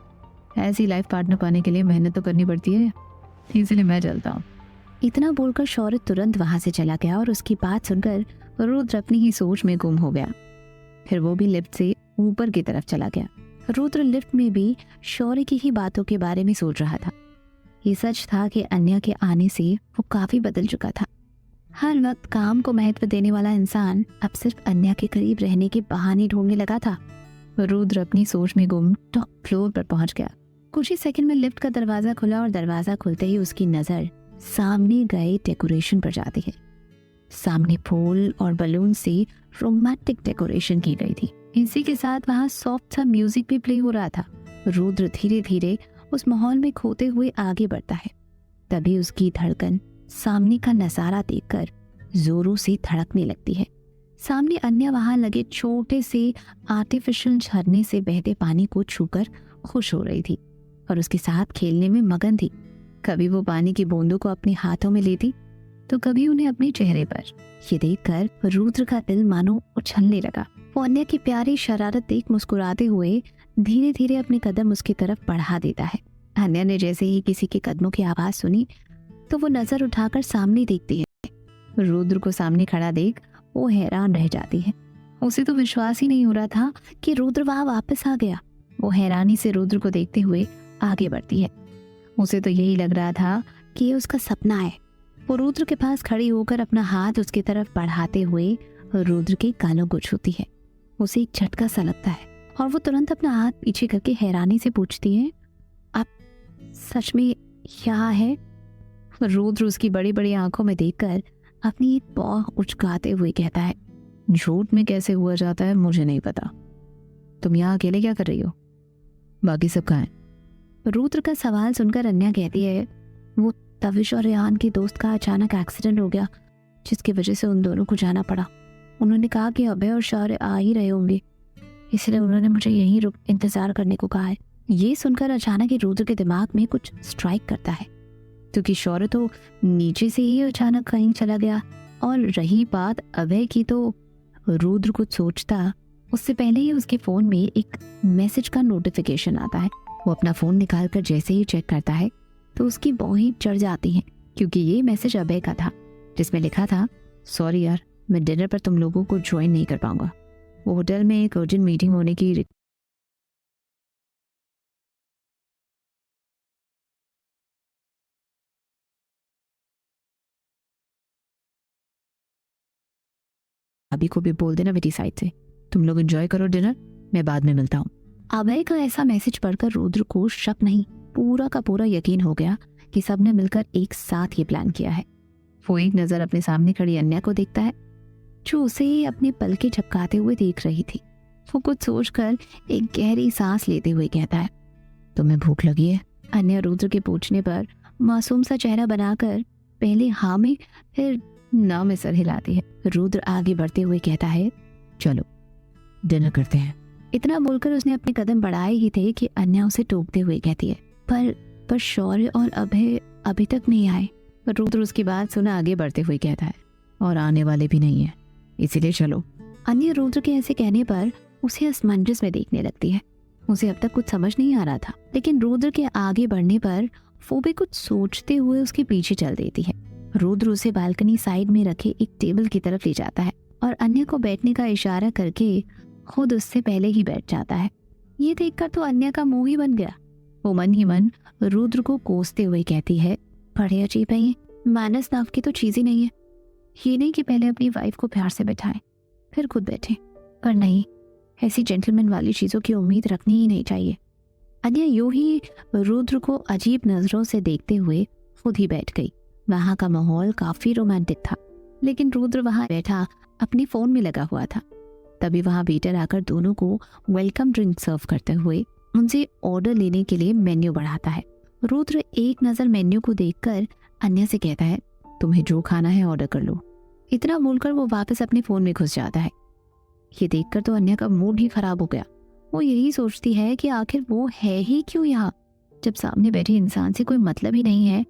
ऐसी लाइफ पार्टनर पाने के लिए मेहनत तो करनी पड़ती है, इसलिए मैं चलता हूँ। इतना बोलकर शौर्य तुरंत वहां से चला गया और उसकी बात सुनकर रुद्र अपनी ही सोच में गुम हो गया। फिर वो भी लिफ्ट से ऊपर की तरफ चला गया। रुद्र लिफ्ट में भी शौर्य की ही बातों के बारे में सोच रहा था। ये सच था कि अन्या के आने से वो काफी बदल चुका था। हर वक्त काम को महत्व देने वाला इंसान अब सिर्फ अन्या के करीब रहने के बहाने ढूंढने लगा था। रुद्र अपनी सोच में गुम टॉप फ्लोर पर पहुंच गया। कुछ ही सेकंड में लिफ्ट का दरवाजा खुला और दरवाजा खुलते ही उसकी नजर सामने गए डेकोरेशन पर जाती है। सामने फूल और बलून से रोमांटिक डेकोरेशन की गई थी। इसी के साथ वहाँ सॉफ्ट सा म्यूजिक भी प्ले हो रहा था। रुद्र धीरे धीरे उस माहौल में खोते हुए आगे बढ़ता है। तभी उसकी धड़कन सामने का नजारा देखकर जोरों से धड़कने लगती है। सामने अन्य वहां लगे छोटे से आर्टिफिशियल झरने से बहते पानी को छूकर खुश हो रही थी और उसके साथ खेलने में मगन थी। कभी वो पानी की बूंदों को अपने हाथों में लेती तो कभी उन्हें अपने चेहरे पर। ये देखकर रुद्र का दिल मानो उछलने लगा। वो अन्य की प्यारी शरारत देख मुस्कुराते हुए धीरे धीरे अपने कदम उसकी तरफ बढ़ा देता है। अन्य ने जैसे ही किसी के कदमों की आवाज सुनी तो वो नजर उठाकर सामने देखती है। रुद्र को सामने खड़ा देख वो हैरान रह जाती है। उसे तो विश्वास ही नहीं हो रहा था कि रुद्र वहां वापस आ गया। वो हैरानी से रुद्र को देखते हुए आगे बढ़ती है। उसे तो यही लग रहा था कि ये उसका सपना है। वो रुद्र के पास खड़ी होकर अपना हाथ उसकी तरफ बढ़ाते हुए रुद्र के गालों को छूती है। उसे एक झटका सा लगता है और वो तुरंत अपना हाथ पीछे करके हैरानी से पूछती है, आप सच में यहाँ है? रुद्र उसकी बड़ी बड़ी आंखों में देखकर अपनी एक पौ उचकाते हुए कहता है, झूठ में कैसे हुआ जाता है मुझे नहीं पता। तुम यहाँ अकेले क्या कर रही हो? बाकी सब कहाँ हैं? रुद्र का सवाल सुनकर अन्या कहती है, वो तविश और रेहान की दोस्त का अचानक एक्सीडेंट हो गया जिसकी वजह से उन दोनों को जाना पड़ा। उन्होंने कहा कि अभय और शौर्य आ ही रहे होंगे, इसलिए उन्होंने मुझे यहीं रुक इंतजार करने को कहा है। ये सुनकर अचानक ही रुद्र के दिमाग में कुछ स्ट्राइक करता है क्योंकि शौर्य तो नीचे से ही अचानक कहीं चला गया और रही बात अभय की तो रुद्र कुछ सोचता उससे पहले ही उसके फोन में एक मैसेज का नोटिफिकेशन आता है। वो अपना फोन निकालकर जैसे ही चेक करता है तो उसकी भौहें चढ़ जाती हैं क्योंकि ये मैसेज अभय का था जिसमें लिखा था, सॉरी यार, मैं डिनर पर तुम लोगों को ज्वाइन नहीं कर पाऊंगा। वो होटल में एक अर्जेंट मीटिंग होने की अभी को भी बोल देना मेरी साइड से। तुम लोग एंजॉय करो डिनर, मैं बाद में मिलता हूँ। अभय का ऐसा मैसेज पढ़कर रुद्र को शक नहीं पूरा का पूरा यकीन हो गया कि सबने मिलकर एक साथ ये प्लान किया है। वो एक नजर अपने सामने खड़ी अन्या को देखता है, जो उसे अपने पलके झपकाते हुए देख रही थी। वो कुछ सोचकर एक गहरी सांस लेते हुए कहता है, तुम्हें भूख लगी है? अन्या रुद्र के पूछने पर मासूम सा चेहरा बनाकर पहले हाँ में फिर ना में सर हिलाती है। रुद्र आगे बढ़ते हुए कहता है, चलो डिनर करते हैं। इतना बोलकर उसने अपने कदम बढ़ाए ही थे कि अन्या उसे टोकते हुए कहती है, पर शौर्य और अभय अभी तक नहीं आए। रुद्र उसकी बात सुना आगे बढ़ते हुए कहता है, और आने वाले भी नहीं है, इसीलिए चलो। अन्य रुद्र के ऐसे कहने पर उसे असमंजस में देखने लगती है। उसे अब तक कुछ समझ नहीं आ रहा था, लेकिन रुद्र के आगे बढ़ने पर वो भी कुछ सोचते हुए उसके पीछे चल देती है। रुद्र उसे बालकनी साइड में रखे एक टेबल की तरफ ले जाता है और अन्य को बैठने का इशारा करके खुद उससे पहले ही बैठ जाता है। ये देखकर तो अन्य का मुंह ही बन गया। वो मन ही मन रुद्र को कोसते हुए कहती है, बड़े अजीब है ये, मानस नाम की तो चीज ही नहीं है। ये नहीं कि पहले अपनी वाइफ को प्यार से बैठाएं फिर खुद बैठे, पर नहीं, ऐसी जेंटलमैन वाली चीजों की उम्मीद रखनी ही नहीं चाहिए। अन्य यूं ही रुद्र को अजीब नजरों से देखते हुए खुद ही बैठ गई। वहां का माहौल काफी रोमांटिक था, लेकिन रुद्र वहां बैठा अपने फोन में लगा हुआ था। तभी वहां वेटर आकर दोनों को वेलकम ड्रिंक सर्व करते हुए उनसे ऑर्डर लेने के लिए मेन्यू बढ़ाता है। रुद्र एक नजर मेन्यू को देखकर अन्य से कहता है, तुम्हें जो खाना है ऑर्डर कर लो। इतना बोलकर वो वापस अपने फोन में घुस जाता है। ये देखकर तो अन्य का मूड ही खराब हो गया। वो यही सोचती है कि आखिर वो है ही क्यों यहाँ, जब सामने बैठे इंसान से कोई मतलब ही नहीं है।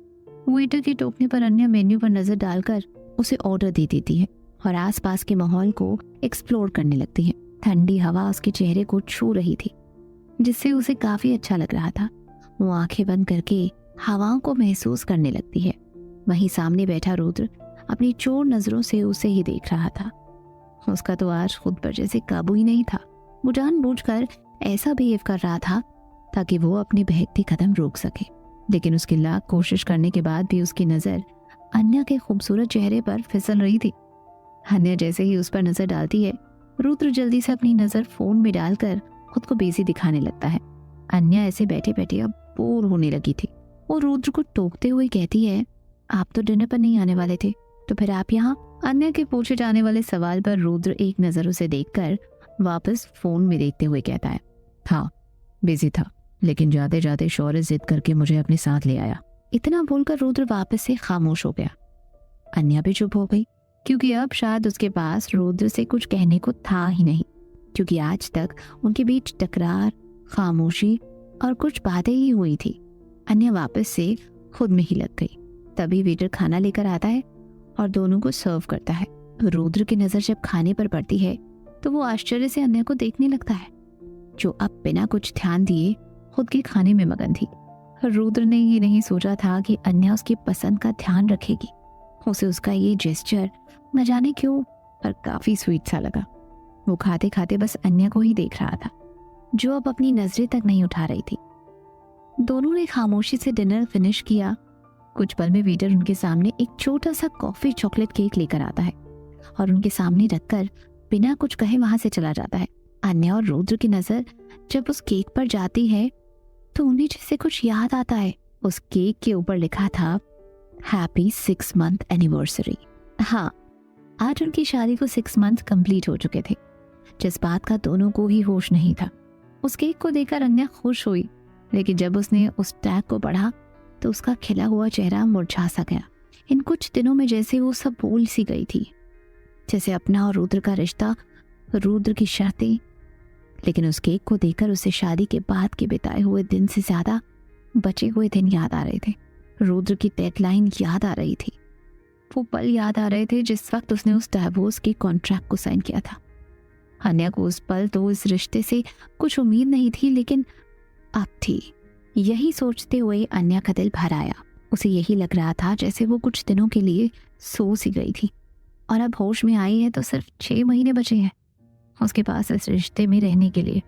वेटर के टोकने पर अन्य मेन्यू पर नजर डालकर उसे ऑर्डर दे देती है और आसपास के माहौल को एक्सप्लोर करने लगती है। ठंडी हवा उसके चेहरे को छू रही थी, जिससे उसे काफी अच्छा लग रहा था। वो आंखें बंद करके हवाओं को महसूस करने लगती है। वहीं सामने बैठा रुद्र अपनी चोर नजरों से उसे ही देख रहा था। उसका तो आज खुद पर जैसे काबू ही नहीं था। वो जानबूझकर ऐसा बिहेव कर रहा था ताकि वो अपने बहकते कदम रोक सके, लेकिन उसकी लाख कोशिश करने के बाद भी उसकी नजर अन्या के खूबसूरत चेहरे पर फिसल रही थी। अन्या जैसे ही उस पर नजर डालती है, रुद्र जल्दी से अपनी नजर फोन में डालकर खुद को बिजी दिखाने लगता है। अन्या ऐसे बैठे बैठे अब बोर होने लगी थी। वो रुद्र को टोकते हुए कहती है, आप तो डिनर पर नहीं आने वाले थे, तो फिर आप यहाँ? अन्या के पूछे जाने वाले सवाल पर रुद्र एक नजर उसे देखकर वापस फोन में देखते हुए कहता है, हाँ बिजी था, लेकिन जाते जाते शौर्य जिद करके मुझे अपने साथ ले आया। इतना बोलकर रुद्र वापस से खामोश हो गया। अन्या भी चुप हो गई, क्योंकि अब शायद उसके पास रुद्र से कुछ कहने को था ही नहीं, क्योंकि आज तक उनके बीच टकरार, खामोशी और कुछ बातें ही हुई थी। अन्या वापस से खुद में ही लग गई। तभी वेटर खाना लेकर आता है और दोनों को सर्व करता है। रुद्र की नजर जब खाने पर पड़ती है तो वो आश्चर्य से अन्या को देखने लगता है, जो अब बिना कुछ ध्यान दिए खुद के खाने में मगन थी। रुद्र ने ये नहीं सोचा था कि अन्या उसकी पसंद का ध्यान रखेगी। उसे उसका ये जेस्चर न जाने क्यों पर काफी स्वीट सा लगा। वो खाते खाते बस अन्या को ही देख रहा था, जो अब अपनी नजरें तक नहीं उठा रही थी। दोनों ने खामोशी से डिनर फिनिश किया। कुछ पल में वेटर उनके सामने एक छोटा सा कॉफी चॉकलेट केक लेकर आता है और उनके सामने रखकर बिना कुछ कहे वहां से चला जाता है। अन्या और रुद्र की नजर जब उस केक पर जाती है तो उन्हें जैसे कुछ याद आता है। उस केक के ऊपर लिखा था, हैप्पी 6 मंथ एनिवर्सरी। हाँ, आज उनकी शादी को 6 मंथ कंप्लीट हो चुके थे, जिस बात का दोनों को ही होश नहीं था। उस केक को देखकर अन्या खुश हुई, लेकिन जब उसने उस टैग को पढ़ा तो उसका खिला हुआ चेहरा मुरझा सा गया। इन कुछ दिनों में जैसे वो सब भूल सी गई थी, जैसे अपना और रुद्र का रिश्ता, रुद्र की शर्तें। लेकिन उस केक को देखकर उसे शादी के बाद के बिताए हुए दिन से ज्यादा बचे हुए दिन याद आ रहे थे। रुद्र की डेडलाइन याद आ रही थी। वो पल याद आ रहे थे जिस वक्त उसने उस डाइवोर्स के कॉन्ट्रैक्ट को साइन किया था। अन्या को उस पल तो इस रिश्ते से कुछ उम्मीद नहीं थी, लेकिन अब थी। यही सोचते हुए अन्या का दिल भर आया। उसे यही लग रहा था जैसे वो कुछ दिनों के लिए सो सी गई थी और अब होश में आई है तो सिर्फ 6 महीने बचे हैं उसके पास इस रिश्ते में रहने के लिए।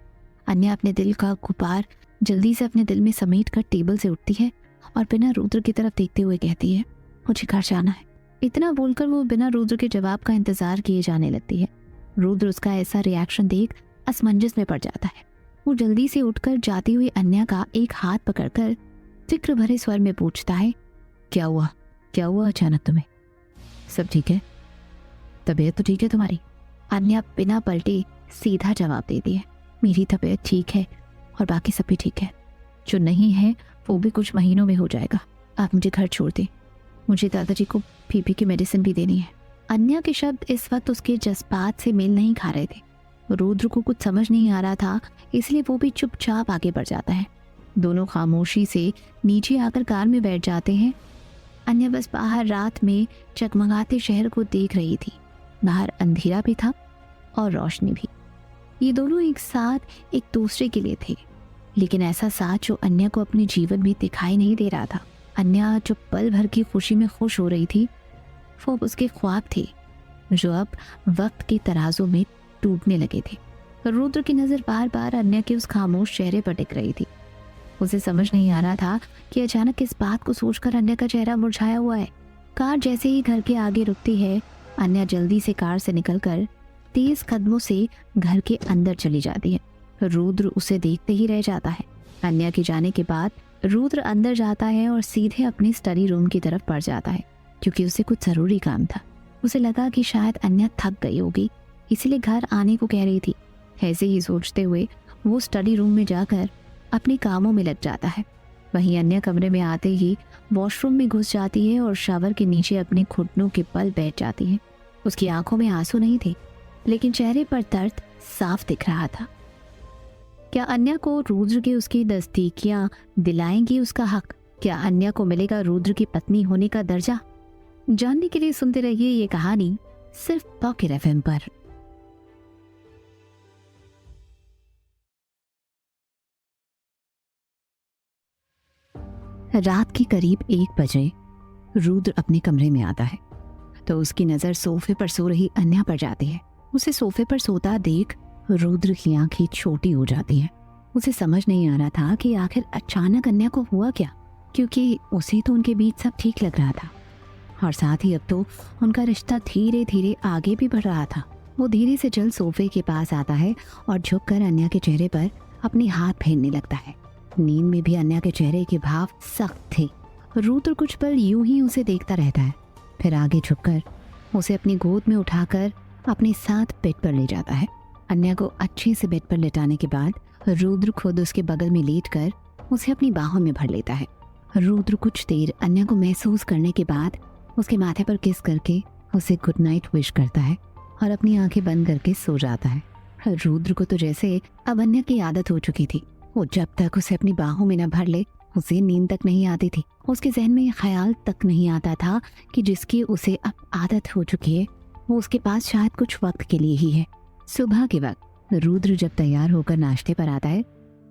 अन्या अपने दिल का गुबार जल्दी से अपने दिल में समेट कर टेबल से उठती है और बिना रुद्र की तरफ देखते हुए कहती है, मुझे घर जाना है। इतना बोलकर वो बिना रुद्र के जवाब का इंतजार किए जाने लगती है। रुद्र उसका ऐसा रिएक्शन देख असमंजस में पड़ जाता है। वो जल्दी से उठकर जाती हुई अन्या का एक हाथ पकड़कर फिक्र भरे स्वर में पूछता है, क्या हुआ अचानक तुम्हें? सब ठीक है? तबीयत तो ठीक है तुम्हारी? अन्या बिना पलटे सीधा जवाब दे दिया, मेरी तबीयत ठीक है और बाकी सब भी ठीक है। जो नहीं है वो भी कुछ महीनों में हो जाएगा। आप मुझे घर छोड़ दें, मुझे दादाजी को बीपी की मेडिसिन भी देनी है। अन्या के शब्द इस वक्त उसके जज्बात से मेल नहीं खा रहे थे। रुद्र को कुछ समझ नहीं आ रहा था, इसलिए वो भी चुपचाप आगे बढ़ जाता है। दोनों खामोशी से नीचे आकर कार में बैठ जाते हैं। अन्या बस बाहर रात में चगमगाते शहर को देख रही थी। बाहर अंधेरा भी था और रोशनी भी। ये दोनों एक साथ एक दूसरे के लिए थे, लेकिन ऐसा साथ जो अन्या को अपने जीवन में दिखाई नहीं दे रहा था। अन्या जो पल भर की खुशी में खुश हो रही थी, वो उसके ख्वाब थे जो अब वक्त के तराजू में टूटने लगे थे। रुद्र की नजर बार बार अन्या के उस खामोश चेहरे पर टिक रही थी। उसे समझ नहीं आ रहा था कि अचानक इस बात को सोचकर अन्या का चेहरा मुरझाया हुआ है। कार जैसे ही घर के आगे रुकती है, अन्या जल्दी से कार से निकलकर तेज कदमों से घर के अंदर चली जाती है। रुद्र उसे देखते ही रह जाता है। अन्या के जाने के बाद रुद्र अंदर जाता है और सीधे अपने स्टडी रूम की तरफ बढ़ जाता है, क्योंकि उसे कुछ जरूरी काम था। उसे लगा कि शायद अन्या थक गई होगी, इसीलिए घर आने को कह रही थी। ऐसे ही सोचते हुए वो स्टडी रूम में जाकर अपने कामों में लग जाता है। वहीं अन्य कमरे में आते ही वॉशरूम में घुस जाती है और शावर के नीचे अपने घुटनों के बल बैठ जाती है। उसकी आंखों में आंसू नहीं थे, लेकिन चेहरे पर दर्द साफ दिख रहा था। क्या अन्या को रुद्र की उसकी नज़दीकियां दिलाएंगी उसका हक? क्या अन्या को मिलेगा रुद्र की पत्नी होने का दर्जा? जानने के लिए सुनते रहिए ये कहानी सिर्फ पॉकेट एफएम पर। रात के करीब 1 बजे रुद्र अपने कमरे में आता है तो उसकी नजर सोफे पर सो रही अन्या पर जाती है। उसे सोफे पर सोता देख रुद्र की आंखें छोटी हो जाती हैं। उसे समझ नहीं आ रहा था कि आखिर अचानक अन्या को हुआ क्या, क्योंकि उसे तो उनके बीच सब ठीक लग रहा था और साथ ही अब तो उनका रिश्ता धीरे धीरे आगे भी बढ़ रहा था। वो धीरे से चल सोफे के पास आता है और झुककर अन्या के चेहरे पर अपने हाथ फेरने लगता है। नींद में भी अन्या के चेहरे के भाव सख्त थे। रुद्र कुछ पल यूं ही उसे देखता रहता है, फिर आगे झुककर उसे अपनी गोद में उठाकर अपने साथ बेड पर ले जाता है। अन्या को अच्छे से बेड पर लेटाने के बाद रुद्र खुद उसके बगल में लेटकर उसे अपनी बाहों में भर लेता है। रुद्र कुछ देर अन्या को महसूस करने के बाद उसके माथे पर किस करके उसे गुड नाइट विश करता है और अपनी आंखें बंद करके सो जाता है। रुद्र को तो जैसे अब अन्या की आदत हो चुकी थी। वो जब तक उसे अपनी बाहों में न भर ले उसे नींद तक नहीं आती थी। उसके जहन में ये ख्याल तक नहीं आता था कि जिसकी उसे अब आदत हो चुकी है वो उसके पास शायद कुछ वक्त के लिए ही है। सुबह के वक्त रुद्र जब तैयार होकर नाश्ते पर आता है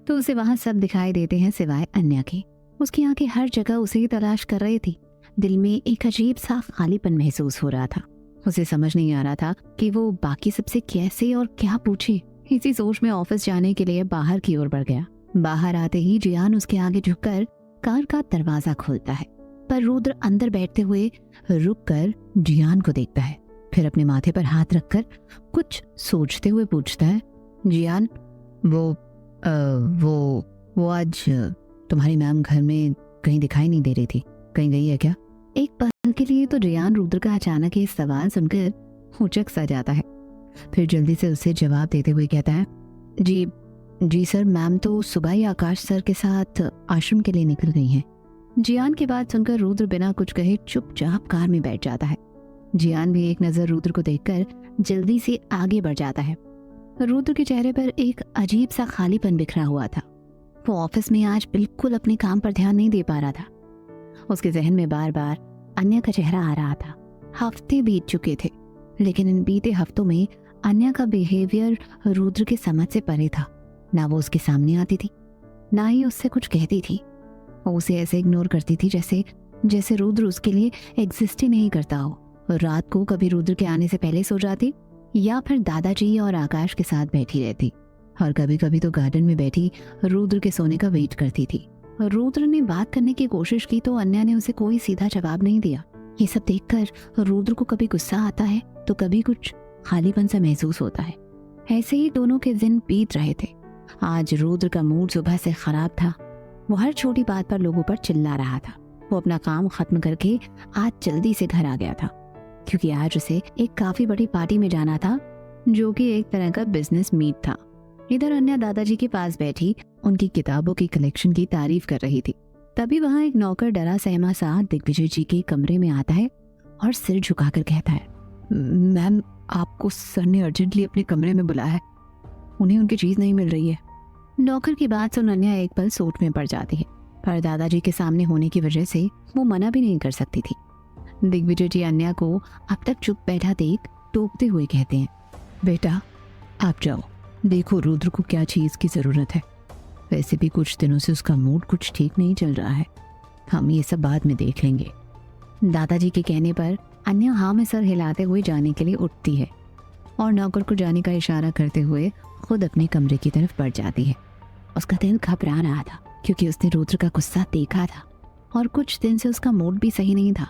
तो उसे वहां सब दिखाई देते हैं सिवाय अन्या के। उसकी आंखें हर जगह उसे ही तलाश कर रही थी। दिल में एक अजीब सा खालीपन महसूस हो रहा था। उसे समझ नहीं आ रहा था कि वो बाकी सबसे कैसे और क्या पूछे। इसी सोच में ऑफिस जाने के लिए बाहर की ओर बढ़ गया। बाहर आते ही जियान उसके आगे झुककर कार का दरवाजा खोलता है, पर रुद्र अंदर बैठते हुए रुककर जियान को देखता है, फिर अपने माथे पर हाथ रखकर कुछ सोचते हुए पूछता है, जियान वो आज तुम्हारी मैम घर में कहीं दिखाई नहीं दे रही थी, कहीं गई है क्या? एक पल के लिए तो जियान रुद्र का अचानक ये सवाल सुनकर हुचक सा जाता है, फिर जल्दी से उसे जवाब देते हुए कहता है, जी सर, मैम तो सुबह ही आकाश सर के साथ आश्रम के लिए निकल गई हैं। जियान की बात सुनकर रुद्र बिना कुछ कहे चुपचाप कार में बैठ जाता है। जियान भी एक नजर रुद्र को देखकर जल्दी से आगे बढ़ जाता है। रुद्र के चेहरे पर एक अजीब सा खालीपन बिखरा हुआ था। वो ऑफिस में आज बिल्कुल अपने काम पर ध्यान नहीं दे पा रहा था। उसके जहन में बार बार अन्या का चेहरा आ रहा था। हफ्ते बीत चुके थे, लेकिन इन बीते हफ्तों में अन्या का बिहेवियर रुद्र के समझ से परे था। ना वो उसके सामने आती थी, ना ही उससे कुछ कहती थी। वो उसे ऐसे इग्नोर करती थी जैसे रुद्र उसके लिए एग्जिस्ट ही नहीं करता हो। रात को कभी रुद्र के आने से पहले सो जाती या फिर दादाजी और आकाश के साथ बैठी रहती, और कभी कभी तो गार्डन में बैठी रुद्र के सोने का वेट करती थी। रुद्र ने बात करने की कोशिश की तो अन्या ने उसे कोई सीधा जवाब नहीं दिया। ये सब देखकर रुद्र को कभी गुस्सा आता है तो कभी कुछ खालीपन सा महसूस होता है। ऐसे ही दोनों के दिन बीत रहे थे। आज रुद्र का मूड सुबह से खराब था। वो हर छोटी बात पर लोगों पर चिल्ला रहा था। वो अपना काम खत्म करके आज जल्दी से घर आ गया था। क्योंकि आज उसे एक काफी बड़ी पार्टी में जाना था, जो कि एक तरह का बिजनेस मीट था। इधर अन्या दादाजी के पास बैठी उनकी किताबों की कलेक्शन की तारीफ कर रही थी। तभी वहां एक नौकर डरा सहमा सा दिग्विजय जी के कमरे में आता है और सिर झुकाकर कहता है, मैम, आपको सर ने अर्जेंटली अपने कमरे में बुलाया है, उन्हें उनकी चीज नहीं मिल रही है। नौकर की बात सुन अन्या एक पल सोच में पड़ जाती है, पर दादाजी के सामने होने की वजह से वो मना भी नहीं कर सकती थी। दिग्विजय जी अन्या को अब तक चुप बैठा देख टोकते हुए कहते हैं, बेटा आप जाओ, देखो रुद्र को क्या चीज की जरूरत है। वैसे भी कुछ दिनों से उसका मूड कुछ ठीक नहीं चल रहा है, हम ये सब बाद में देख लेंगे। दादाजी के कहने पर अन्या हाँ में सर हिलाते हुए जाने के लिए उठती है और नौकर को जाने का इशारा करते हुए खुद अपने कमरे की तरफ बढ़ जाती है। उसका दिल घबरा रहा था क्योंकि उसने रुद्र का गुस्सा देखा था और कुछ दिन से उसका मूड भी सही नहीं था,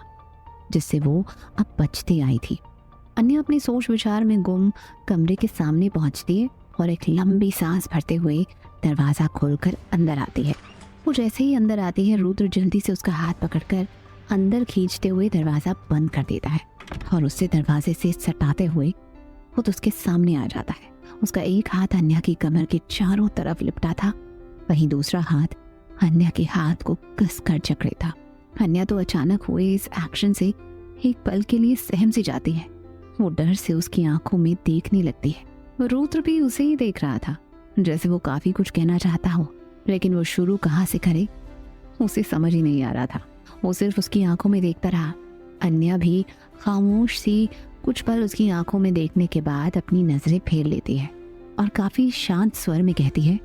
जिससे वो अब बचती आई थी। अन्या अपनी सोच विचार में गुम कमरे के सामने पहुंचती है और एक लंबी सांस भरते हुए दरवाजा खोलकर अंदर आती है। वो जैसे ही अंदर आती है, रुद्र जल्दी से उसका हाथ पकड़कर अंदर खींचते हुए दरवाजा बंद कर देता है और उससे दरवाजे से सटाते हुए खुद उसके सामने आ जाता है। उसका एक हाथ अन्या की कमर के चारों तरफ लिपटा था, वहीं दूसरा हाथ अन्या के हाथ को कसकर जकड़े था। अन्या तो अचानक हुए इस एक्शन से एक पल के लिए सहम सी जाती है। वो डर से उसकी आंखों में देखने लगती है। रुद्र भी उसे ही देख रहा था, जैसे वो काफी कुछ कहना चाहता हो, लेकिन वो शुरू कहाँ से करे उसे समझ ही नहीं आ रहा था। वो सिर्फ उसकी आंखों में देखता रहा। अन्या भी खामोश सी कुछ पल उसकी आंखों में देखने के बाद अपनी नजरें फेर लेती है और काफी शांत स्वर में कहती है,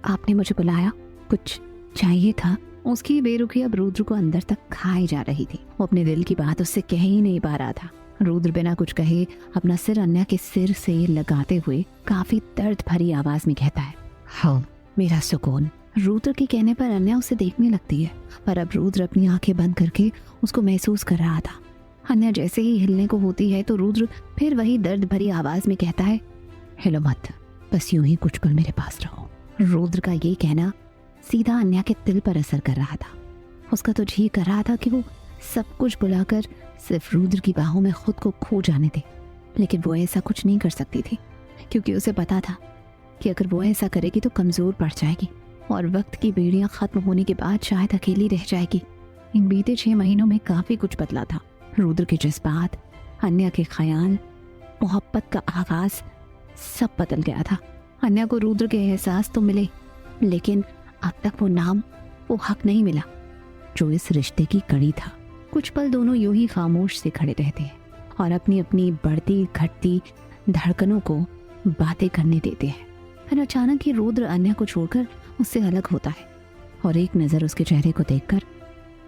आपने मुझे बुलाया, कुछ चाहिए था? उसकी बेरुखी अब रुद्र को अंदर तक खाई जा रही थी। वो अपने दिल की बात उससे कह ही नहीं पा रहा था। रुद्र बिना कुछ कहे अपना सिर अन्या के सिर से लगाते हुए काफी दर्द भरी आवाज में कहता है, हाँ मेरा सुकून। रुद्र के कहने पर अन्या उसे देखने लगती है, पर अब रुद्र अपनी आंखें बंद करके उसको महसूस कर रहा था। अन्या जैसे ही हिलने को होती है तो रुद्र फिर वही दर्द भरी आवाज में कहता है, हिलो मत, बस यूं ही कुछ पल मेरे पास रहो। रुद्र का ये कहना सीधा अन्या के दिल पर असर कर रहा था। उसका तो जी कर रहा था कि वो सब कुछ बुलाकर सिर्फ रुद्र की बाहों में खुद को खो जाने दे, लेकिन वो ऐसा कुछ नहीं कर सकती थी, क्योंकि उसे पता था कि अगर वो ऐसा करेगी तो कमजोर पड़ जाएगी और वक्त की बेड़ियां खत्म होने के बाद शायद अकेली रह जाएगी। इन बीते 6 महीनों में काफी कुछ बदला था। रुद्र के जज्बात, अन्या के ख्याल, मोहब्बत का आगाज सब बदल गया था। अन्या को रुद्र के एहसास तो मिले, लेकिन अब तक वो नाम, वो हक नहीं मिला जो इस रिश्ते की कड़ी था। कुछ पल दोनों यूं ही खामोश से खड़े रहते हैं और अपनी अपनी बढ़ती घटती धड़कनों को बातें करने देते हैं। फिर अचानक ही रुद्र अन्या को छोड़कर उससे अलग होता है और एक नजर उसके चेहरे को देखकर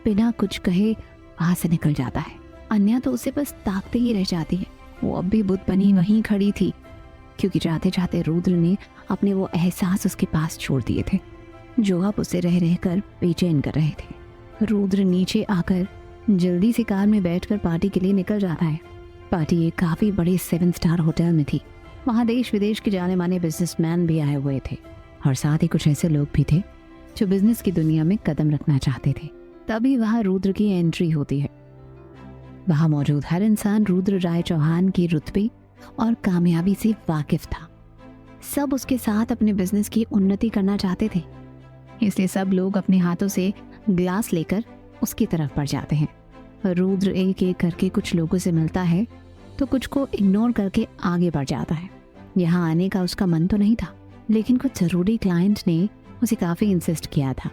बिना कुछ कहे वहां से निकल जाता है। अन्या तो उसे बस ताकते ही रह जाती है। वो अब भी बुत बनी वहीं खड़ी थी, क्योंकि जाते जाते रुद्र ने अपने वो एहसास उसके पास छोड़ दिए थे जो अब उसे रह रहकर बेचैन कर रहे थे। रुद्र नीचे आकर जल्दी से कार में बैठकर पार्टी के लिए निकल जाता है। पार्टी एक काफी बड़े 7 स्टार होटल में थी। वहाँ देश विदेश के जाने माने बिजनेसमैन भी आए हुए थे और साथ ही कुछ ऐसे लोग भी थे जो बिजनेस की दुनिया में कदम रखना चाहते थे। तभी वहाँ रुद्र की एंट्री होती है। वहाँ मौजूद हर इंसान रुद्र राय चौहान की रुतबे और कामयाबी से वाकिफ था। सब उसके साथ अपने बिजनेस की उन्नति करना चाहते थे, इसलिए सब लोग अपने हाथों से ग्लास लेकर उसकी तरफ बढ़ जाते हैं। रुद्र एक एक करके कुछ लोगों से मिलता है तो कुछ को इग्नोर करके आगे बढ़ जाता है। यहाँ आने का उसका मन तो नहीं था, लेकिन कुछ जरूरी क्लाइंट ने उसे काफी इंसिस्ट किया था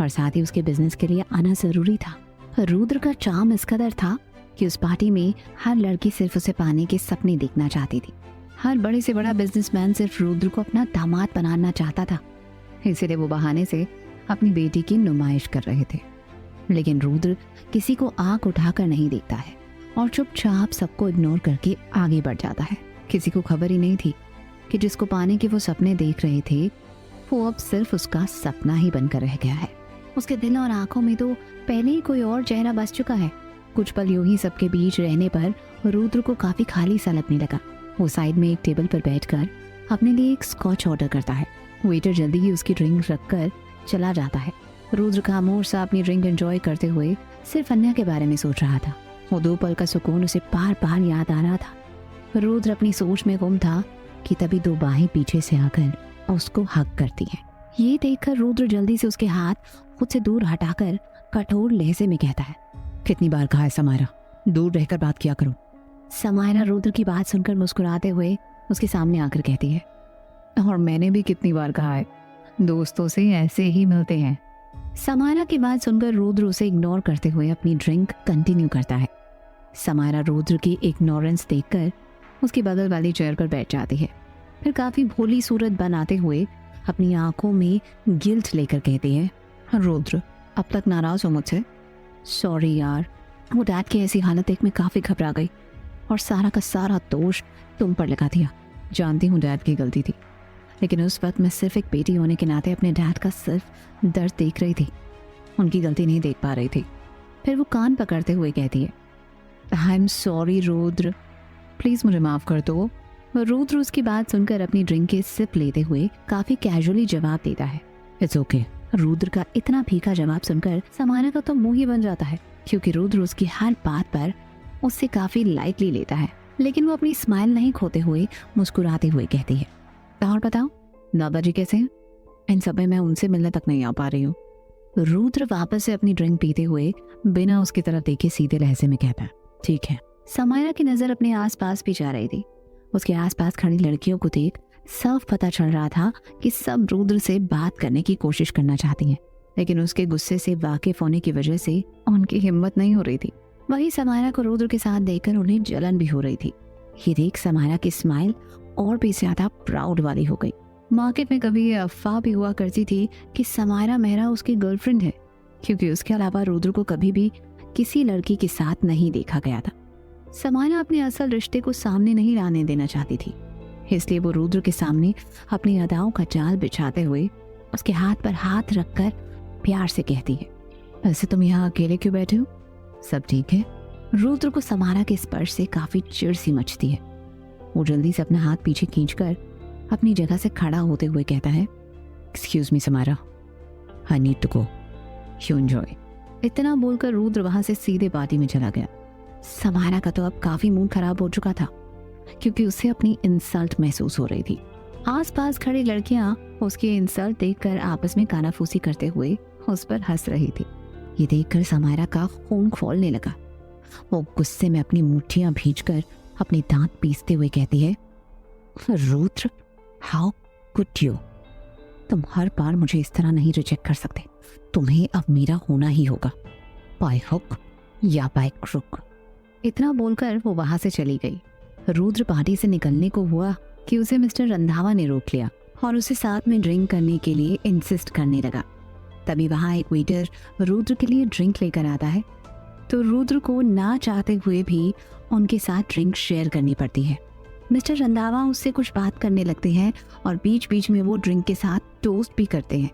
और साथ ही उसके बिजनेस के लिए आना जरूरी था। रुद्र का चार्म इस कदर था कि उस पार्टी में हर लड़की सिर्फ उसे पाने के सपने देखना चाहती थी। हर बड़े से बड़ा बिजनेसमैन सिर्फ रुद्र को अपना दामाद बनाना चाहता था, इसीलिए वो बहाने से अपनी बेटी की नुमाइश कर रहे थे। लेकिन रुद्र किसी को आंख उठाकर नहीं देखता है और चुपचाप सबको इग्नोर करके आगे बढ़ जाता है। किसी को खबर ही नहीं थी कि जिसको पाने के वो सपने देख रहे थे वो अब सिर्फ उसका सपना ही बनकर रह गया है। उसके दिल और आंखों में तो पहले ही कोई और चेहरा बस चुका है। कुछ पल यूं ही सबके बीच रहने पर रुद्र को काफी खाली सा लगने लगा। वो साइड में एक टेबल पर बैठकर अपने लिए एक स्कॉच ऑर्डर करता है। वेटर जल्दी ही उसकी ड्रिंक रखकर चला जाता है। रुद्र खामोश सा अपनी ड्रिंक एंजॉय करते हुए सिर्फ अन्या के बारे में सोच रहा था। वो 2 पल का सुकून उसे बार बार याद आ रहा था। रुद्र अपनी सोच में गुम था कि तभी 2 बाहें पीछे से आकर उसको हक करती हैं। ये देखकर रुद्र जल्दी से उसके हाथ खुद से दूर हटाकर कठोर लहजे में कहता है, कितनी बार कहा है समायरा, दूर रहकर बात किया करो। समायरा रुद्र की बात सुनकर मुस्कुराते हुए उसके सामने आकर कहती है, और मैंने भी कितनी बार कहा है, दोस्तों से ऐसे ही मिलते हैं। समायरा की बात सुनकर रुद्र उसे इग्नोर करते हुए अपनी ड्रिंक कंटिन्यू करता है। समायरा रुद्र की इग्नोरेंस देखकर उसकी बगल वाली चेयर पर बैठ जाती है। फिर काफी भोली सूरत बनाते हुए अपनी आंखों में गिल्ट लेकर कहती है, रुद्र अब तक नाराज हो मुझसे? सॉरी यार, वो डैड की ऐसी हालत देख मैं काफी घबरा गई और सारा का सारा दोष तुम पर लगा दिया। जानती हूँ डैड की गलती थी, लेकिन उस वक्त मैं सिर्फ एक बेटी होने के नाते अपने डैड का सिर्फ दर्द देख रही थी, उनकी गलती नहीं देख पा रही थी। फिर वो कान पकड़ते हुए कहती है, I am sorry Rudra, please मुझे माफ कर दो। रुद्र उसकी बात सुनकर अपनी ड्रिंक के सिप लेते हुए काफी कैजुअली जवाब देता है, इट्स ओके। रुद्र का इतना फीका जवाब सुनकर समायरा का तो मुंह ही बन जाता है, क्योंकि रुद्र उसकी हर बात पर उससे काफी लाइटली लेता है। लेकिन वो अपनी स्माइल नहीं खोते हुए मुस्कुराते हुए कहती है, और बताओ दादाजी कैसे हैं? इन सब में मैं उनसे मिलने तक नहीं आ पा रही हूँ। रुद्र वापस से अपनी ड्रिंक पीते हुए बिना उसकी तरफ देखे सीधे लहजे में कहता है, ठीक है। समायरा की नजर अपने आसपास भी जा रही थी। उसके आसपास खड़ी लड़कियों को देख साफ पता चल रहा था कि सब रुद्र से बात करने की कोशिश करना चाहती हैं, लेकिन उसके गुस्से से वाकिफ होने की वजह से उनकी हिम्मत नहीं हो रही थी। वही समायरा को रुद्र के साथ देखकर उन्हें जलन भी हो रही थी। ये देख समायरा की स्माइल और भी ज्यादा प्राउड वाली हो गई। मार्केट में कभी ये अफवाह भी हुआ करती थी कि समायरा मेहरा उसकी गर्लफ्रेंड है, क्योंकि उसके अलावा रुद्र को कभी भी किसी लड़की के साथ नहीं देखा गया था। समायरा अपने असल रिश्ते को सामने नहीं लाने देना चाहती थी, इसलिए वो रुद्र के सामने अपनी अदाओं का जाल बिछाते हुए उसके हाथ पर हाथ रखकर प्यार से कहती है, वैसे तुम यहाँ अकेले क्यों बैठे हो, सब ठीक है? रुद्र को समायरा के स्पर्श से काफी चिढ़ सी मचती है। वो जल्दी से अपना हाथ पीछे खींचकर अपनी जगह से खड़ा होते हुए कहता है, excuse me Samaira, I need to go, you enjoy. इतना बोलकर रुद्र वहां से सीधे पार्टी में चला गया। समायरा का तो अब काफी मूड खराब हो चुका था, क्योंकि उसे अपनी इंसल्ट महसूस हो रही थी। आसपास खड़ी लड़कियां उसकी इंसल्ट देखकर आपस में कानाफूसी करते हुए उस पर हंस रही थी। ये देखकर समायरा का खून खौलने लगा। वो गुस्से में अपनी मुट्ठियां भींचकर अपने दांत पीसते हुए कहती है, रुद्र हाउ कुड यू, तुम हर बार मुझे इस तरह नहीं रिजेक्ट कर सकते, तुम्हें अब मेरा होना ही होगा, बाय हुक या बाय क्रुक। इतना बोलकर वो वहां से चली गई। रुद्र पार्टी से निकलने को हुआ कि उसे मिस्टर रंधावा ने रोक लिया और उसे साथ में ड्रिंक करने के लिए इंसिस्ट करने लगा। तभी वहां एक वेटर रुद्र के लिए ड्रिंक लेकर आता है, तो रुद्र को ना चाहते हुए भी उनके साथ ड्रिंक शेयर करनी पड़ती है। मिस्टर रंधावा उससे कुछ बात करने लगते हैं और बीच बीच में वो ड्रिंक के साथ टोस्ट भी करते हैं।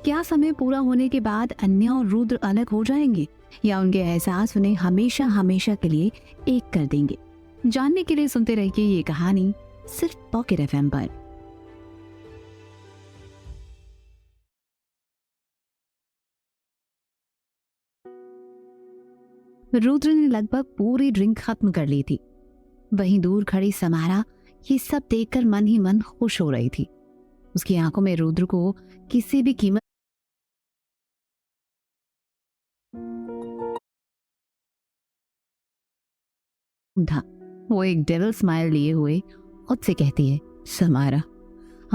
क्या समय पूरा होने के बाद अन्या और रुद्र अलग हो जाएंगे या उनके एहसास उन्हें हमेशा हमेशा के लिए एक कर देंगे? जानने के लिए सुनते रहिए ये कहानी सिर्फ पॉकेट एफएम पर। रुद्र ने लगभग पूरी ड्रिंक खत्म कर ली थी। वहीं दूर खड़ी समायरा ये सब देखकर मन ही मन खुश हो रही थी। उसकी आंखों में रुद्र को किसी भी कीमत था। वो एक डेविल स्माइल लिए हुए खुद से कहती है, समायरा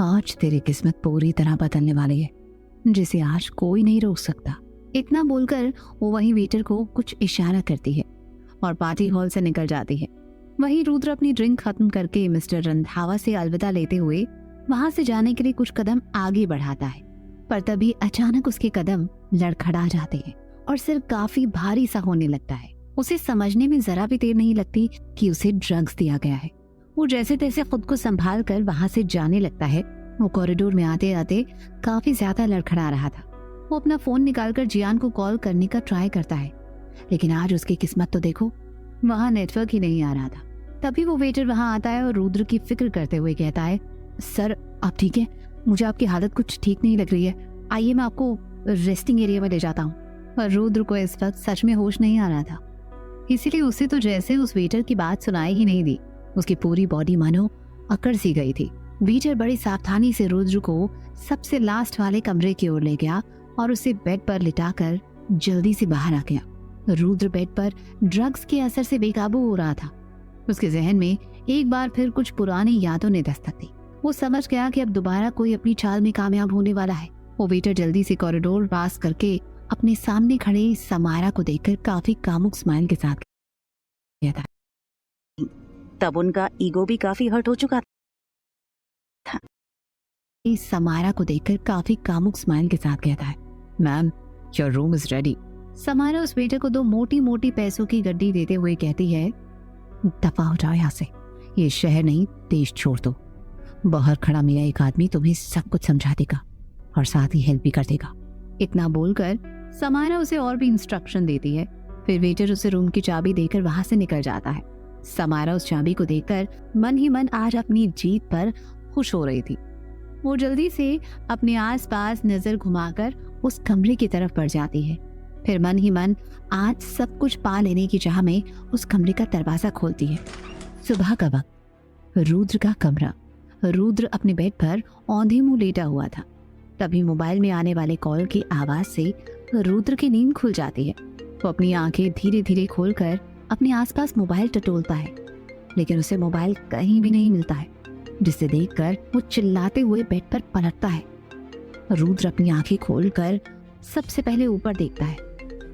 आज तेरी किस्मत पूरी तरह बदलने वाली है, जिसे आज कोई नहीं रोक सकता। इतना बोलकर वो वहीं वेटर को कुछ इशारा करती है और पार्टी हॉल से निकल जाती है। वहीं रुद्र अपनी ड्रिंक खत्म करके मिस्टर रंधावा से अलविदा लेते हुए वहां से जाने के लिए कुछ कदम आगे बढ़ाता है, पर तभी अचानक उसके कदम लड़खड़ा जाते हैं और सिर काफी भारी सा होने लगता है। उसे समझने में जरा भी देर नहीं लगती कि उसे ड्रग्स दिया गया है। वो जैसे तैसे खुद को संभाल कर वहां से जाने लगता है। वो कॉरिडोर में आते आते काफी ज्यादा लड़खड़ा रहा था। वो अपना फोन निकालकर जियान को कॉल करने का ट्राई करता है, लेकिन आज उसकी किस्मत तो देखो, वहां नेटवर्क ही नहीं आ रहा था। तभी वो वेटर वहां आता है और रुद्र की फिक्र करते हुए कहता है, सर आप ठीक है? मुझे आपकी हालत कुछ ठीक नहीं लग रही है, आइए मैं आपको रेस्टिंग एरिया में ले जाता हूँ। और रुद्र को इस वक्त सच में होश नहीं आ रहा था, इसीलिए उसे तो जैसे उस वेटर की बात सुनाई ही नहीं दी। उसकी पूरी बॉडी मानो अकड़ सी गई थी। वेटर बड़ी सावधानी से रुद्र को सबसे लास्ट वाले कमरे की ओर ले गया और उसे बेड पर लिटाकर जल्दी से बाहर आ गया। रुद्र बेड पर ड्रग्स के असर से बेकाबू हो रहा था। उसके जहन में एक बार फिर कुछ पुरानी यादों ने दस्तक दी। वो समझ गया कि अब दोबारा कोई अपनी चाल में कामयाब होने वाला है। वो वेटर जल्दी से कॉरिडोर पास करके अपने सामने खड़े समायरा को देखकर काफी कामुक स्माइल के साथ गया था। तब उनका ईगो भी काफी हर्ट हो चुका था। समायरा को देखकर काफी कामुक स्माइल के साथ कहता है, ma'am your room is ready. Samaira उस वेटर को 2 मोटी मोटी पैसों की गड्डी देते हुए कहती है, दफा हो जाओ यहाँ से, ये शहर नहीं देश छोड़ दो। बाहर खड़ा मेरा एक आदमी तुम्हें सब कुछ समझा देगा और साथ ही हेल्प भी कर देगा। इतना बोलकर समायरा उसे और भी इंस्ट्रक्शन देती है। फिर वेटर उसे रूम की चाबी देकर वहां से निकल जाता है। समायरा उस चाबी को देखकर मन ही मन आज अपनी जीत पर खुश हो रही थी। वो जल्दी से अपने आसपास नजर घुमाकर उस कमरे की तरफ बढ़ जाती है। फिर मन ही मन आज सब कुछ पा लेने की चाह में उस कमरे का दरवाजा खोलती है। सुबह का वक्त, रुद्र का कमरा। रुद्र अपने बेड पर औंधे मुंह लेटा हुआ था। तभी मोबाइल में आने वाले कॉल की आवाज से रुद्र की नींद खुल जाती है। वो अपनी आंखें धीरे धीरे खोलकर अपने आसपास मोबाइल टटोलता है, लेकिन उसे मोबाइल कहीं भी नहीं मिलता है, जिसे देखकर वो चिल्लाते हुए बेड पर पलटता है। रुद्र अपनी आंखें खोलकर सबसे पहले ऊपर देखता है,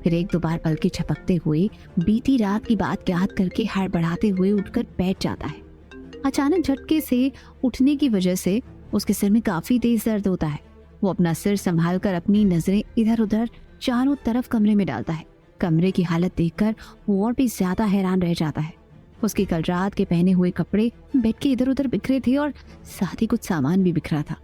फिर 1-2 बार पलकें झपकते हुए बीती रात की बात याद करके हड़बड़ाते हुए उठकर बैठ जाता है। अचानक झटके से उठने की वजह से उसके सिर में काफी तेज दर्द होता है। वो अपना सिर संभालकर अपनी नजरें इधर उधर चारों तरफ कमरे में डालता है। कमरे की हालत देखकर वो और भी ज्यादा हैरान रह जाता है। उसके कल रात के पहने हुए कपड़े बेड के इधर उधर बिखरे थे और साथ ही कुछ सामान भी बिखरा था।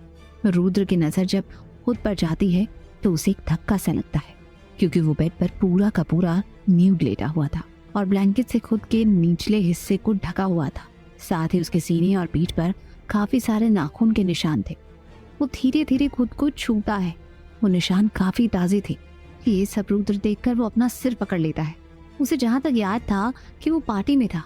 रुद्र की नजर जब खुद पर जाती है तो उसे एक धक्का सा लगता है, क्योंकि वो बेड पर पूरा का पूरा न्यूड लेटा हुआ था और ब्लैंकेट से खुद के निचले हिस्से को ढका हुआ था। साथ ही उसके सीने और पीठ पर काफी सारे नाखून के निशान थे। वो धीरे धीरे खुद को छूता है। वो निशान काफी ताजे थे। ये सब रुद्र देखकर वो अपना सिर पकड़ लेता है। उसे जहां तक याद था कि वो पार्टी में था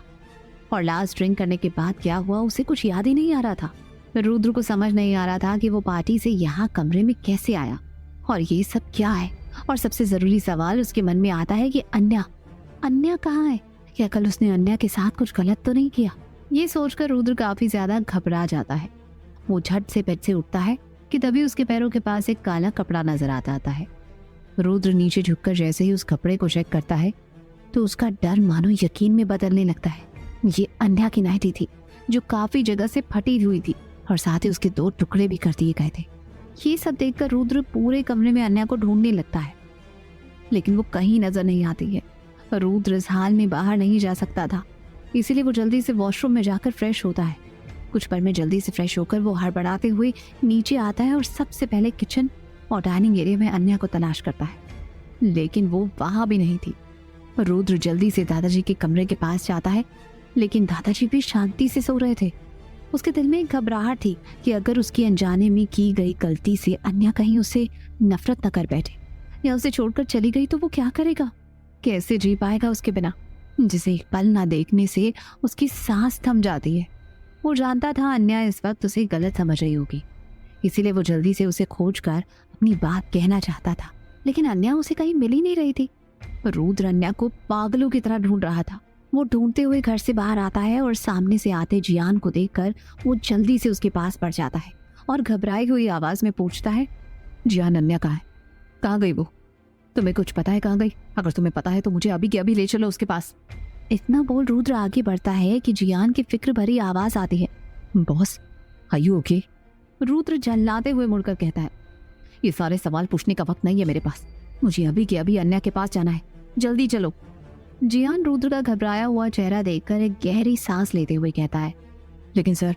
और लास्ट ड्रिंक करने के बाद क्या हुआ उसे कुछ याद ही नहीं आ रहा था। रुद्र को समझ नहीं आ रहा था कि वो पार्टी से यहाँ कमरे में कैसे आया और ये सब क्या है। और सबसे जरूरी सवाल उसके मन में आता है कि अन्या कहाँ है? क्या कल उसने अन्या के साथ कुछ गलत तो नहीं किया? ये सोचकर रुद्र काफी ज्यादा घबरा जाता है। वो झट से बेड से उठता है कि तभी उसके पैरों के पास एक काला कपड़ा नजर आता है। रुद्र नीचे झुककर जैसे ही उस कपड़े को चेक करता है तो उसका डर मानो यकीन में बदलने लगता है। ये अन्या की नाइटी थी जो काफी जगह से फटी हुई थी और साथ ही उसके 2 टुकड़े भी कर दिए गए थे। ये सब देखकर रुद्र पूरे कमरे में अन्या को ढूंढने लगता है, लेकिन वो कहीं नजर नहीं आती है। रुद्र इस हाल में बाहर नहीं जा सकता था, इसीलिए वो जल्दी से वॉशरूम में जाकर फ्रेश होता है। कुछ पल में जल्दी से फ्रेश होकर वो हड़बड़ाते हुए नीचे आता है और सबसे पहले किचन और डाइनिंग एरिया में अन्या को तलाश करता है, लेकिन वो वहां भी नहीं थी। रुद्र जल्दी से दादाजी के कमरे के पास जाता है, लेकिन दादाजी भी शांति से सो रहे थे। उसके दिल में एक घबराहट थी कि अगर उसकी अनजाने में की गई गलती से अन्या कहीं उसे नफरत न कर बैठे या उसे छोड़कर चली गई तो वो क्या करेगा? कैसे जी पाएगा उसके बिना, जिसे एक पल ना देखने से उसकी सांस थम जाती है। वो जानता था अन्या इस वक्त उसे गलत समझ रही होगी, इसीलिए वो जल्दी से उसे खोजकर अपनी बात कहना चाहता था, लेकिन अन्या उसे कहीं मिल ही नहीं रही थी। रुद्र अन्या को पागलों की तरह ढूंढ रहा था। वो ढूंढते हुए घर से बाहर आता है और सामने से आते जियान को देखकर वो जल्दी से उसके पास बढ़ जाता है और घबराई हुई आवाज में पूछता है, जियान अन्या कहाँ है? कहाँ गई वो? तुम्हें कुछ पता है कहाँ गई? अगर तुम्हें पता है तो मुझे अभी के अभी ले चलो उसके पास। इतना बोल रुद्र आगे बढ़ता है कि जियान की फिक्र भरी आवाज आती है, boss are you okay? Rudra झल्लाते हुए मुड़कर कहता है, ये सारे सवाल पूछने का वक्त नहीं है मेरे पास, मुझे अभी के अभी अन्या के पास जाना है, जल्दी चलो। जियान रुद्र का घबराया हुआ चेहरा देखकर एक गहरी सांस लेते हुए कहता है, लेकिन सर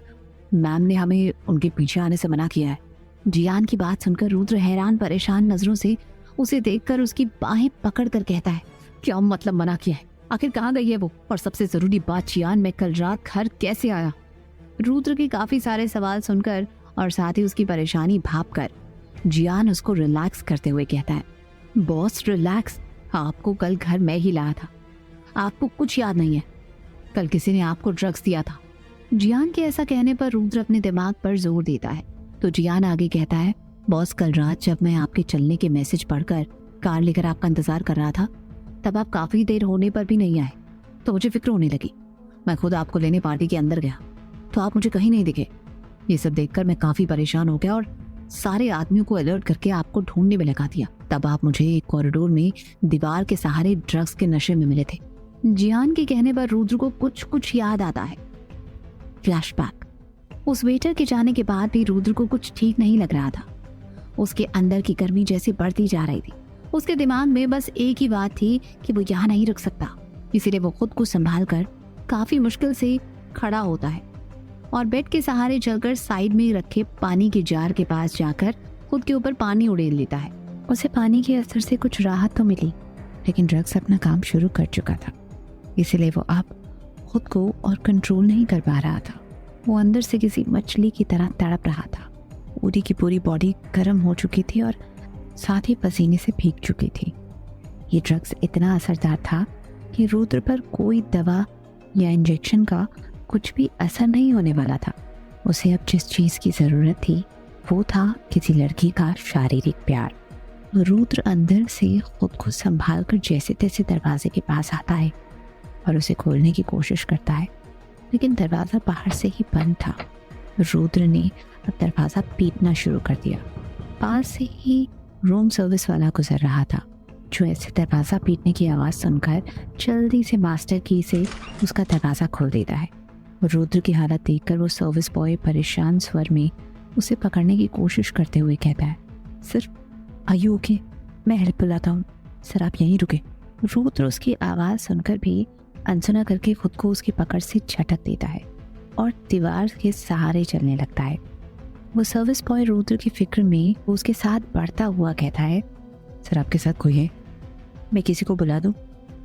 मैम ने हमें उनके पीछे आने से मना किया है। जियान की बात सुनकर रुद्र हैरान परेशान नजरों से उसे देखकर उसकी बाहें पकड़ कर कहता है, क्या मतलब मना किया है? आखिर कहाँ गई है वो? और सबसे जरूरी बात जियान, मैं कल रात घर कैसे आया? रुद्र के काफी सारे सवाल सुनकर और साथ ही उसकी परेशानी भांप कर जियान उसको रिलैक्स करते हुए कहता है, बॉस रिलैक्स, आपको कल घर मैं ही लाया था, आपको कुछ याद नहीं है? कल किसी ने आपको ड्रग्स दिया था। जियान के ऐसा कहने पर रुद्र अपने दिमाग पर जोर देता है तो जियान आगे कहता है, बॉस कल रात जब मैं आपके चलने के मैसेज पढ़कर कार लेकर आपका इंतजार कर रहा था तब आप काफी देर होने पर भी नहीं आए तो मुझे फिक्र होने लगी। मैं खुद आपको लेने पार्टी के अंदर गया तो आप मुझे कहीं नहीं दिखे। ये सब देखकर मैं काफी परेशान हो गया और सारे आदमियों को अलर्ट करके आपको ढूंढने में लगा दिया। तब आप मुझे एक कॉरिडोर में दीवार के सहारे ड्रग्स के नशे में मिले थे। जियान के कहने पर रुद्र को कुछ कुछ याद आता है। फ्लैशबैक। उस वेटर के जाने के बाद भी रुद्र को कुछ ठीक नहीं लग रहा था। उसके अंदर की गर्मी जैसे बढ़ती जा रही थी। उसके दिमाग में बस एक ही बात थी कि वो यहाँ नहीं रुक सकता। इसीलिए वो खुद को संभाल कर काफी मुश्किल से खड़ा होता है और बेड के सहारे चलकर साइड में रखे पानी के जार के पास जाकर खुद के ऊपर पानी उड़ेल लेता है। उसे पानी के असर से कुछ राहत तो मिली, लेकिन ड्रग्स अपना काम शुरू कर चुका था। इसीलिए वो अब खुद को और कंट्रोल नहीं कर पा रहा था। वो अंदर से किसी मछली की तरह तड़प रहा था। पूरी की पूरी बॉडी गर्म हो चुकी थी और साथ ही पसीने से भीग चुकी थी। ये ड्रग्स इतना असरदार था कि रुद्र पर कोई दवा या इंजेक्शन का कुछ भी असर नहीं होने वाला था। उसे अब जिस चीज़ की ज़रूरत थी वो था किसी लड़की का शारीरिक प्यार। रुद्र अंदर से खुद को संभाल कर जैसे तैसे दरवाजे के पास आता है और उसे खोलने की कोशिश करता है, लेकिन दरवाज़ा बाहर से ही बंद था। रुद्र ने अब दरवाज़ा पीटना शुरू कर दिया। पास से ही रूम सर्विस वाला गुजर रहा था, जो ऐसे दरवाज़ा पीटने की आवाज़ सुनकर जल्दी से मास्टर की से उसका दरवाज़ा खोल देता है। रुद्र की हालत देखकर वो सर्विस बॉय परेशान स्वर में उसे पकड़ने की कोशिश करते हुए कहता है, सर आर यू ओके? मैं हेल्प बुलाता हूँ, सर आप यहीं रुके। रुद्र उसकी आवाज़ सुनकर भी अनसुना करके खुद को उसकी पकड़ से झटक देता है और दीवार के सहारे चलने लगता है। वो सर्विस बॉय रुद्र की फिक्र में उसके साथ बढ़ता हुआ कहता है, सर आपके साथ कोई है? मैं किसी को बुला दूँ?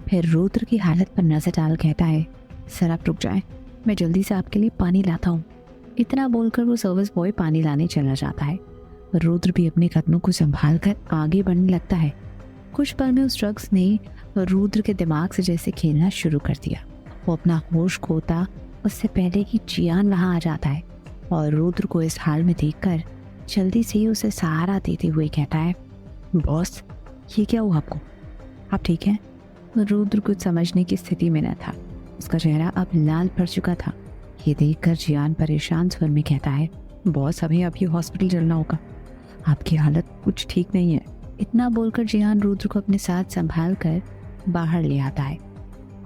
फिर रुद्र की हालत पर नजर डाल कहता है, सर आप रुक जाएं, मैं जल्दी से आपके लिए पानी लाता हूँ। इतना बोलकर वो सर्विस बॉय पानी लाने चला जाता है। रुद्र भी अपने कदमों को संभाल कर आगे बढ़ने लगता है। कुछ पल में उस ड्रग्स ने रुद्र के दिमाग से जैसे खेलना शुरू कर दिया। वो अपना होश खोता उससे पहले ही जियान वहाँ आ जाता है और रुद्र को इस हाल में देखकर जल्दी से उसे सहारा देते हुए कहता है, बॉस ये क्या हुआ आपको? आप ठीक हैं? रुद्र कुछ समझने की स्थिति में न था। उसका चेहरा अब लाल पड़ चुका था। ये देखकर जियान परेशान स्वर में कहता है, बॉस हमें अभी हॉस्पिटल चलना होगा, आपकी हालत कुछ ठीक नहीं है। इतना बोलकर जियान रुद्र को अपने साथ संभाल कर बाहर ले आता है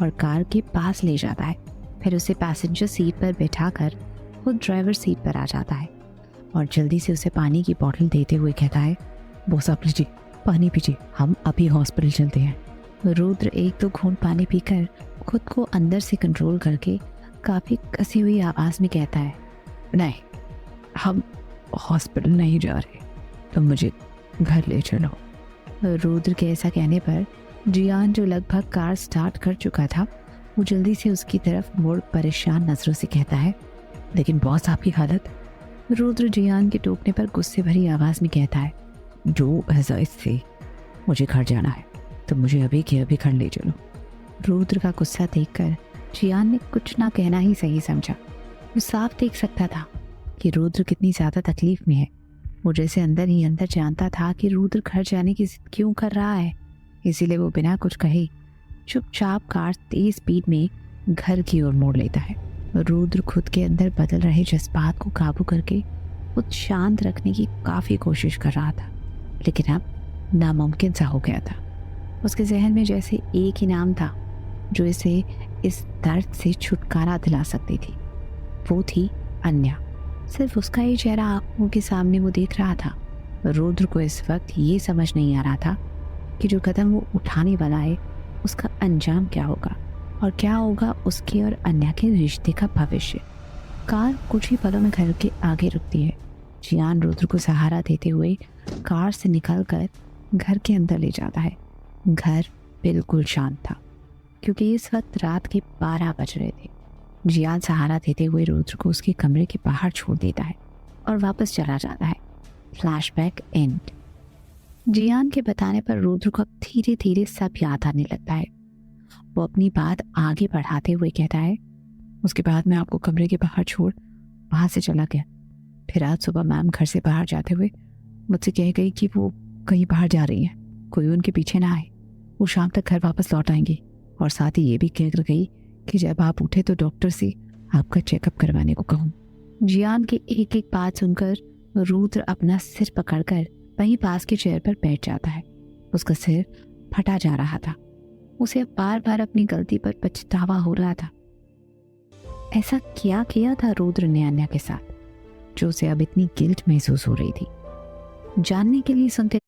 और कार के पास ले जाता है। फिर उसे पैसेंजर सीट पर बैठाकर खुद ड्राइवर सीट पर आ जाता है और जल्दी से उसे पानी की बोतल देते हुए कहता है, बॉस आप लीजिए पानी पीजिए, हम अभी हॉस्पिटल चलते हैं। रुद्र एक दो घूंट पानी पीकर खुद को अंदर से कंट्रोल करके काफ़ी कसी हुई आवाज़ में कहता है, नहीं हम हॉस्पिटल नहीं जा रहे, तुम मुझे घर ले चलो। रुद्र के ऐसा कहने पर जियान जो लगभग कार स्टार्ट कर चुका था वो जल्दी से उसकी तरफ मुड़ परेशान नजरों से कहता है, लेकिन बॉस आपकी हालत? रुद्र जियान के टोकने पर गुस्से भरी आवाज़ में कहता है, जो एहसास से मुझे घर जाना है तो मुझे अभी के अभी घर ले चलो। रुद्र का गुस्सा देखकर जियान ने कुछ ना कहना ही सही समझा। वो साफ देख सकता था कि रुद्र कितनी ज़्यादा तकलीफ में है। वो जैसे अंदर ही अंदर जानता था कि रुद्र घर जाने की जिद क्यों कर रहा है। इसीलिए वो बिना कुछ कहे चुपचाप कार तेज स्पीड में घर की ओर मोड़ लेता है। रुद्र खुद के अंदर बदल रहे जज्बात को काबू करके खुद शांत रखने की काफ़ी कोशिश कर रहा था, लेकिन अब नामुमकिन सा हो गया था। उसके जहन में जैसे एक ही नाम था जो इसे इस दर्द से छुटकारा दिला सकती थी, वो थी अन्या। सिर्फ उसका ही चेहरा आंखों के सामने वो देख रहा था। रुद्र को इस वक्त ये समझ नहीं आ रहा था कि जो कदम वो उठाने वाला है उसका अंजाम क्या होगा और क्या होगा उसके और अन्या के रिश्ते का भविष्य। कार कुछ ही पलों में घर के आगे रुकती है। जियान रुद्र को सहारा देते हुए कार से निकलकर घर के अंदर ले जाता है। घर बिल्कुल शांत था क्योंकि इस वक्त रात के 12 बज रहे थे। जियान सहारा देते हुए रुद्र को उसके कमरे के बाहर छोड़ देता है और वापस चला जाता है। Flashback and. जियान के बताने पर रुद्र को अब धीरे धीरे सब याद आने लगता है। वो अपनी बात आगे बढ़ाते हुए कहता है, उसके बाद मैं आपको कमरे के बाहर छोड़ वहां से चला गया। फिर आज सुबह मैम घर से बाहर जाते हुए मुझसे कह गई कि वो कहीं बाहर जा रही है, कोई उनके पीछे ना आए, वो शाम तक घर वापस लौट आएंगी। और साथ ही ये भी कह कर गई कि जब आप उठे तो डॉक्टर से आपका चेकअप करवाने को कहूँ। जियान की एक एक बात सुनकर रुद्र अपना सिर पकड़कर वहीं पास के चेयर पर बैठ जाता है। उसका सिर फटा जा रहा था। उसे अब बार बार अपनी गलती पर पछतावा हो रहा था। ऐसा क्या किया था रुद्र ने अन्या के साथ जो उसे अब इतनी गिल्ट महसूस हो रही थी? जानने के लिए सुनते